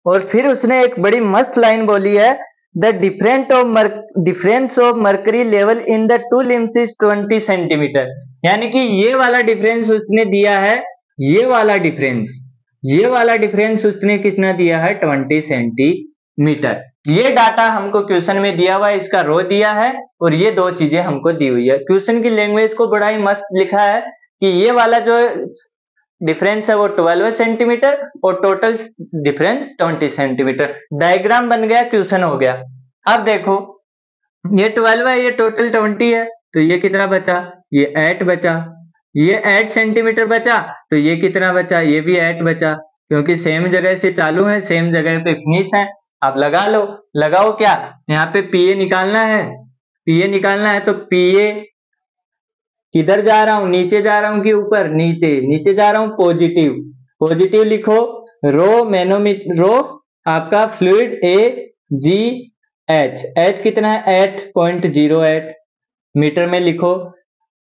Speaker 1: और फिर उसने एक बड़ी मस्त लाइन बोली है the difference of mercury level in the two limbs is 20 centimetre, यानी कि ये वाला डिफरेंस उसने दिया है, ये वाला डिफरेंस, ये वाला डिफरेंस उसने कितना दिया है, 20 सेंटीमीटर। ये डाटा हमको क्वेश्चन में दिया हुआ है, इसका रो दिया है और ये दो चीजें हमको दी हुई है। क्वेश्चन की लैंग्वेज को बड़ा ही मस्त लिखा है कि ये वाला जो डिफरेंस है वो 12 सेंटीमीटर और टोटल डिफरेंस 20 सेंटीमीटर। डायग्राम बन गया, क्वेश्चन हो गया। अब देखो ये 12 है, ये टोटल 20 है, तो ये कितना बचा, ये 8 बचा, ये 8 सेंटीमीटर बचा, तो ये कितना बचा, ये भी 8 बचा, क्योंकि सेम जगह से चालू है, सेम जगह पे फिनिश है। आप लगा लो, लगाओ क्या, यहाँ पे पीए निकालना है, पीए निकालना है, तो पीए किधर जा रहा हूं, नीचे जा रहा हूं कि ऊपर, नीचे, नीचे जा रहा हूं, पॉजिटिव, पॉजिटिव लिखो, रो मैनोमीटर, रो आपका फ्लूइड ए जी एच, एच कितना है 8.08 मीटर में लिखो।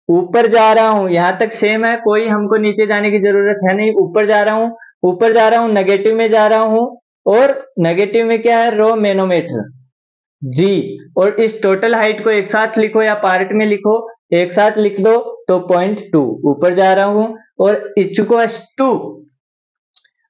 Speaker 1: ऊपर जा रहा हूं, यहां तक सेम है, कोई हमको नीचे जाने की जरूरत है नहीं, ऊपर जा रहा हूं, ऊपर जा रहा हूं, नेगेटिव में जा रहा हूं, और नेगेटिव में क्या है, रो मैनोमीटर जी, और इस टोटल हाइट को एक साथ लिखो या पार्ट में लिखो, एक साथ लिख दो तो 0.2 ऊपर जा रहा हूं, और इक्वल्स टू,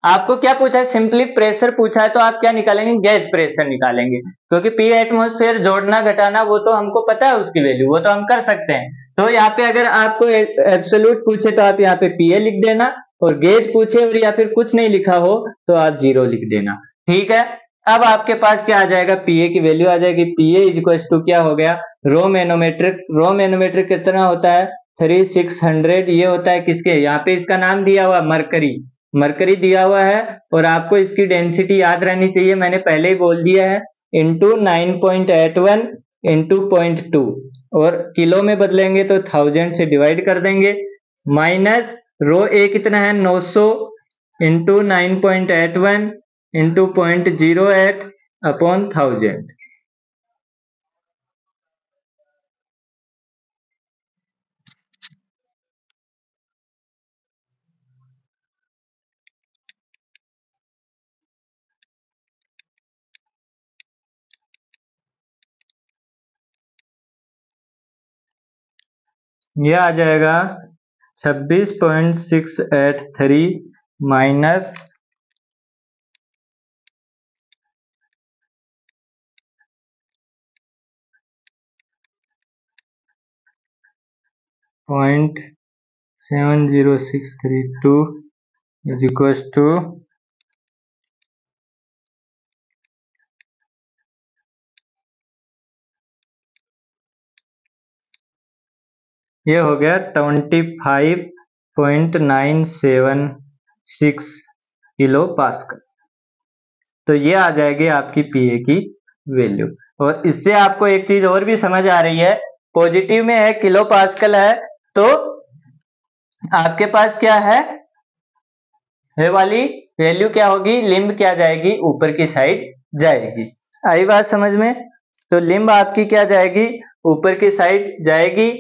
Speaker 1: आपको क्या पूछा है, सिंपली प्रेशर पूछा है, तो आप क्या निकालेंगे, गेज प्रेशर निकालेंगे, क्योंकि पी एटमॉस्फेयर जोड़ना घटाना वो तो हमको पता है उसकी वैल्यू, वो तो हम कर सकते हैं। तो यहाँ पे अगर आपको एब्सोल्यूट पूछे तो आप यहाँ पे पीए लिख देना, और गेज पूछे और या फिर कुछ नहीं लिखा हो तो आप 0 लिख देना। ठीक है, अब आपके पास क्या आ जाएगा, पीए की वैल्यू आ जाएगी, पीए इक्वल्स टू क्या हो गया, रो मैनोमेट्रिक, रो मैनोमेट्रिक कितना होता है 3600, ये होता है किसके, यहाँ पे इसका नाम दिया हुआ मरकरी, मरकरी दिया हुआ है, और आपको इसकी डेंसिटी याद रहनी चाहिए, मैंने पहले ही बोल दिया है, इंटू 9.81 इंटू 0.2, और किलो में बदलेंगे तो 1000 से डिवाइड कर देंगे, माइनस रो ए कितना है 900 इंटू 9.81 इंटू 0.08 अपॉन 1000। ये आ जाएगा 26.683 माइनस 0.70632 इज इक्वल टू ये हो गया 25.976 किलो पास्कल। तो ये आ जाएगी आपकी पीए की वैल्यू। और इससे आपको एक चीज और भी समझ आ रही है, पॉजिटिव में है किलो पास्कल है तो आपके पास क्या है, ये वाली वैल्यू क्या होगी, लिम्ब क्या जाएगी, ऊपर की साइड जाएगी। आई बात समझ में? तो लिम्ब आपकी क्या जाएगी, ऊपर की साइड जाएगी।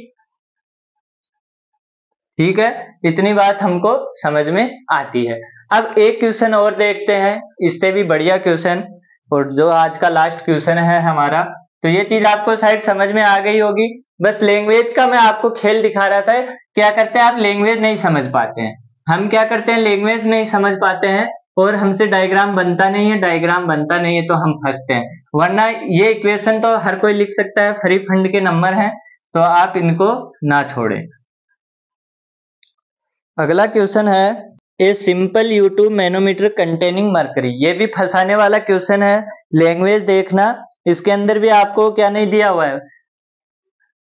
Speaker 1: ठीक है, इतनी बात हमको समझ में आती है। अब एक क्वेश्चन और देखते हैं, इससे भी बढ़िया क्वेश्चन, और जो आज का लास्ट क्वेश्चन है हमारा। तो ये चीज आपको शायद समझ में आ गई होगी। बस लैंग्वेज का मैं आपको खेल दिखा रहा था। क्या करते हैं आप, लैंग्वेज नहीं समझ पाते हैं, हम क्या करते हैं, लैंग्वेज नहीं समझ पाते हैं और हमसे डायग्राम बनता नहीं है, डायग्राम बनता नहीं है तो हम फंसते हैं। वरना ये इक्वेशन तो हर कोई लिख सकता है, फ्री फंड के नंबर हैं, तो आप इनको ना छोड़ें। अगला क्वेश्चन है, a simple U tube manometer containing mercury. ये भी फंसाने वाला क्वेश्चन है, लैंग्वेज देखना। इसके अंदर भी आपको क्या नहीं दिया हुआ है,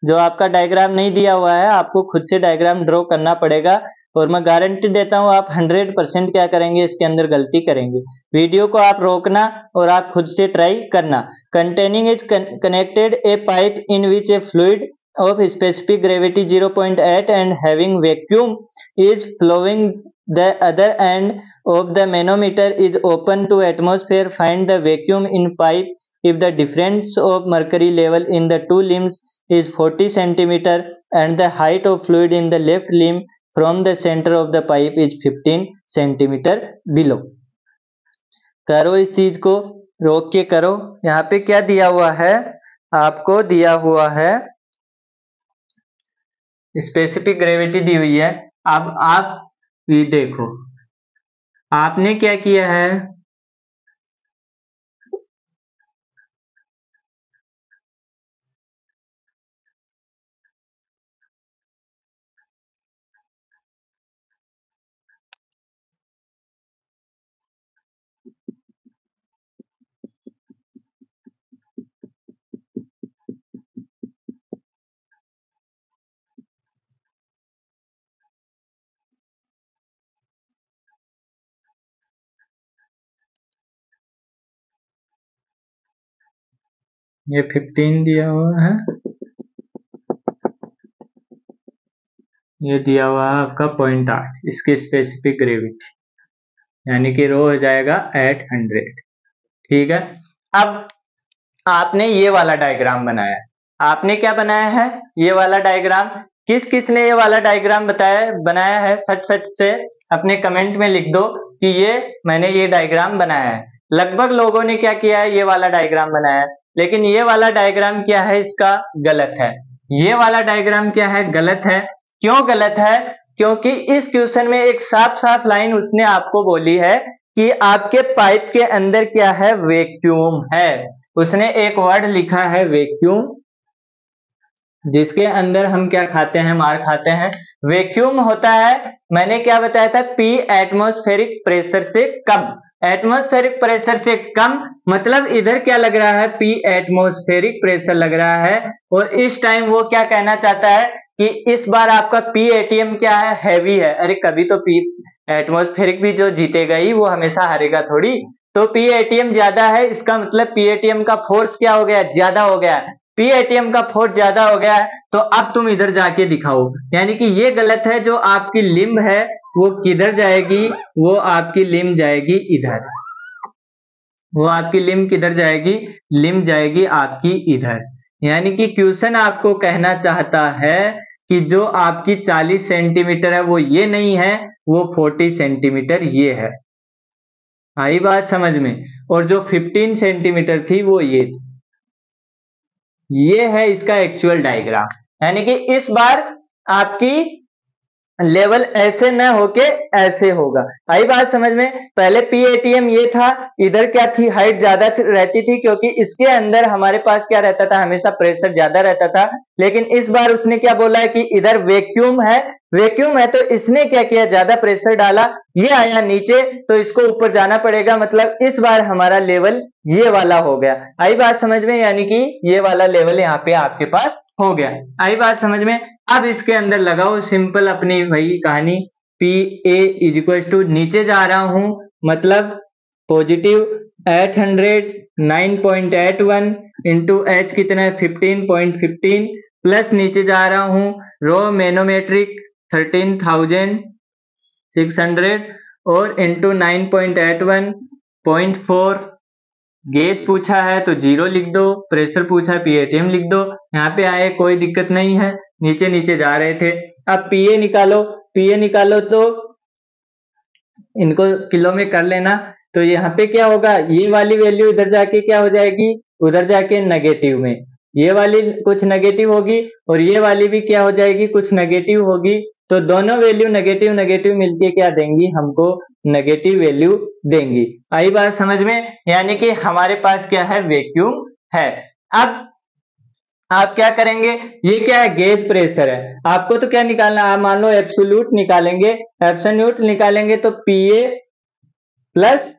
Speaker 1: जो आपका डायग्राम नहीं दिया हुआ है, आपको खुद से डायग्राम ड्रॉ करना पड़ेगा। और मैं गारंटी देता हूं आप 100% क्या करेंगे, इसके अंदर गलती करेंगे। वीडियो को आप रोकना और आप खुद से ट्राई करना। Containing is connected A pipe in which A fluid of specific gravity 0.8 and having vacuum is flowing, the other end of the manometer is open to atmosphere. Find the vacuum in pipe if the difference of mercury level in the two limbs is 40 centimeter and the height of fluid in the left limb from the center of the pipe is 15 centimeter below. करो इस चीज को, रोक के करो। यहाँ पे क्या दिया हुआ है, आपको दिया हुआ है स्पेसिफिक ग्रेविटी दी हुई है। अब आप ये देखो, आपने क्या किया है, ये 15 दिया हुआ है, ये दिया हुआ है आपका 0.8 इसकी स्पेसिफिक ग्रेविटी, यानी कि रो हो जाएगा 800। ठीक है, अब आपने ये वाला डायग्राम बनाया है। आपने क्या बनाया है, ये वाला डायग्राम। किस किस ने ये वाला डायग्राम बनाया है, सच सच से अपने कमेंट में लिख दो कि ये मैंने ये डायग्राम बनाया है। लगभग लोगों ने क्या किया है, ये वाला डायग्राम बनाया है। लेकिन ये वाला डायग्राम क्या है, इसका गलत है। ये वाला डायग्राम क्या है, गलत है। क्यों गलत है, क्योंकि इस क्वेश्चन में एक साफ साफ लाइन उसने आपको बोली है कि आपके पाइप के अंदर क्या है, वैक्यूम है। उसने एक वर्ड लिखा है वैक्यूम, जिसके अंदर हम क्या खाते हैं, मार खाते हैं। वैक्यूम होता है, मैंने क्या बताया था, पी एटमॉस्फेरिक प्रेशर से कम। एटमॉस्फेरिक प्रेशर से कम मतलब इधर क्या लग रहा है, पी एटमॉस्फेरिक प्रेशर लग रहा है। और इस टाइम वो क्या कहना चाहता है कि इस बार आपका पी एटीएम क्या है, हैवी है। अरे कभी तो पी एटमॉस्फेरिक भी जो जीतेगा ही, वो हमेशा हारेगा थोड़ी। तो पी एटीएम ज्यादा है, इसका मतलब पी एटीएम का फोर्स क्या हो गया, ज्यादा हो गया। पी एटीएम का फोर्स ज्यादा हो गया है, तो अब तुम इधर जाके दिखाओ। यानी कि ये गलत है, जो आपकी लिम्ब है वो किधर जाएगी, वो आपकी लिम्ब जाएगी इधर। वो आपकी लिम्ब किधर जाएगी, लिम्ब जाएगी आपकी इधर। यानी कि क्वेश्चन आपको कहना चाहता है कि जो आपकी 40 सेंटीमीटर है वो ये नहीं है, वो 40 सेंटीमीटर ये है। आई बात समझ में? और जो 15 सेंटीमीटर थी वो ये थी। ये है इसका एक्चुअल डायग्राम। यानी कि इस बार आपकी लेवल ऐसे न होके ऐसे होगा। आई बात समझ में। पहले PATM ये था, इधर क्या थी, हाइट ज्यादा रहती थी क्योंकि इसके अंदर हमारे पास क्या रहता था, हमेशा प्रेशर ज्यादा रहता था। लेकिन इस बार उसने क्या बोला है कि इधर वैक्यूम है, वैक्यूम है तो इसने क्या किया, ज्यादा प्रेशर डाला, ये आया नीचे तो इसको ऊपर जाना पड़ेगा। मतलब इस बार हमारा लेवल ये वाला हो गया। आई बात समझ में, यानी कि ये वाला लेवल यहाँ पे आपके पास हो गया। आई बात समझ में। अब इसके अंदर लगाओ सिंपल अपनी वही कहानी, PA इज इक्वल टू, नीचे जा रहा हूं मतलब पॉजिटिव 800 9.81 इंटू H कितना है 15.15 प्लस नीचे जा रहा हूं रो मैनोमेट्रिक 13,600 और इंटू 9.81 0.4 गेज पूछा है तो 0 लिख दो, प्रेशर पूछा है PATM लिख दो। यहाँ पे आए कोई दिक्कत नहीं है, नीचे नीचे जा रहे थे। अब PA निकालो, PA निकालो तो इनको किलो में कर लेना। तो यहाँ पे क्या होगा, ये वाली वैल्यू इधर जाके क्या हो जाएगी, उधर जाके नेगेटिव में, ये वाली कुछ नेगेटिव होगी और ये वाली भी क्या हो जाएगी, कुछ नेगेटिव होगी। तो दोनों वैल्यू नेगेटिव नेगेटिव मिलके क्या देंगी, हमको नेगेटिव वैल्यू देंगी। आई बात समझ में, यानी कि हमारे पास क्या है, वैक्यूम है। अब आप क्या करेंगे, ये क्या है, गेज प्रेशर है। आपको तो क्या निकालना है, आप मान लो एब्सोल्यूट निकालेंगे, एब्सोल्यूट निकालेंगे तो PA प्लस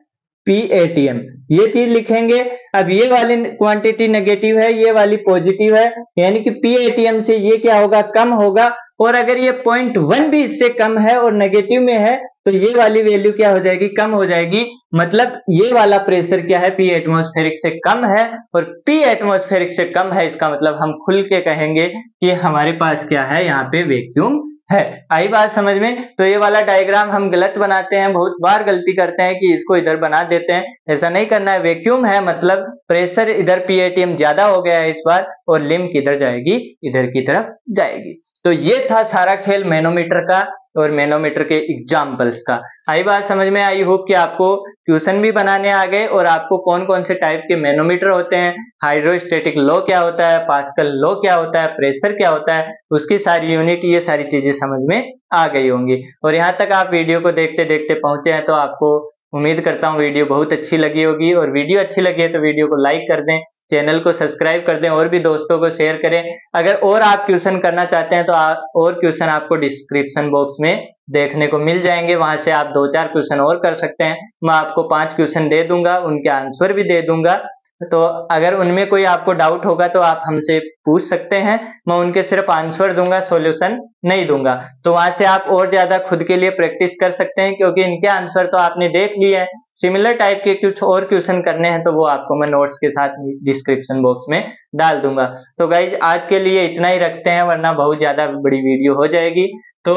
Speaker 1: PATM ये चीज लिखेंगे। अब ये वाली क्वांटिटी नेगेटिव है, ये वाली पॉजिटिव है, यानी कि PATM से ये क्या होगा, कम होगा। और अगर ये 0.1 भी इससे कम है और नेगेटिव में है तो ये वाली वैल्यू क्या हो जाएगी, कम हो जाएगी। मतलब ये वाला प्रेशर क्या है, P एटमॉस्फेरिक से कम है और P एटमॉस्फेरिक से कम है, इसका मतलब हम खुल के कहेंगे कि हमारे पास क्या है, यहाँ पे वैक्यूम है। आई बात समझ में। तो ये वाला डायग्राम हम गलत बनाते हैं, बहुत बार गलती करते हैं कि इसको इधर बना देते हैं, ऐसा नहीं करना है। वैक्यूम है मतलब प्रेशर इधर PATM ज्यादा हो गया है इस बार और लिम किधर जाएगी, इधर की तरफ जाएगी। तो ये था सारा खेल मैनोमीटर का और मैनोमीटर के एग्जाम्पल्स का। आई बात समझ में। आई होप कि आपको क्वेश्चन भी बनाने आ गए और आपको कौन कौन से टाइप के मैनोमीटर होते हैं, हाइड्रोस्टैटिक लॉ क्या होता है, पास्कल लॉ क्या होता है, प्रेशर क्या होता है, उसकी सारी यूनिट, ये सारी चीजें समझ में आ गई होंगी। और यहाँ तक आप वीडियो को देखते देखते पहुंचे हैं तो आपको उम्मीद करता हूँ वीडियो बहुत अच्छी लगी होगी। और वीडियो अच्छी लगी है तो वीडियो को लाइक कर दें, चैनल को सब्सक्राइब कर दें और भी दोस्तों को शेयर करें। अगर और आप क्वेश्चन करना चाहते हैं तो और क्वेश्चन आपको डिस्क्रिप्शन बॉक्स में देखने को मिल जाएंगे, वहां से आप 2-4 क्वेश्चन और कर सकते हैं। मैं आपको 5 क्वेश्चन दे दूंगा, उनके आंसर भी दे दूंगा। तो अगर उनमें कोई आपको डाउट होगा तो आप हमसे पूछ सकते हैं, मैं उनके सिर्फ आंसर दूंगा, सॉल्यूशन नहीं दूंगा। तो वहां से आप और ज्यादा खुद के लिए प्रैक्टिस कर सकते हैं क्योंकि इनके आंसर तो आपने देख लिए हैं। सिमिलर टाइप के कुछ और क्वेश्चन करने हैं तो वो आपको मैं नोट्स के साथ डिस्क्रिप्शन बॉक्स में डाल दूंगा। तो गाइज आज के लिए इतना ही रखते हैं, वरना बहुत ज्यादा बड़ी वीडियो हो जाएगी। तो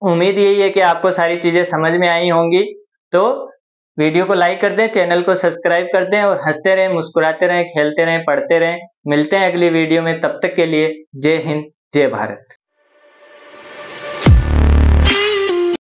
Speaker 1: उम्मीद यही है कि आपको सारी चीजें समझ में आई होंगी। तो वीडियो को लाइक कर दें, चैनल को सब्सक्राइब कर दें और हंसते रहें, मुस्कुराते रहें, खेलते रहें, पढ़ते रहें। मिलते हैं अगली वीडियो में, तब तक के लिए जय हिंद, जय भारत।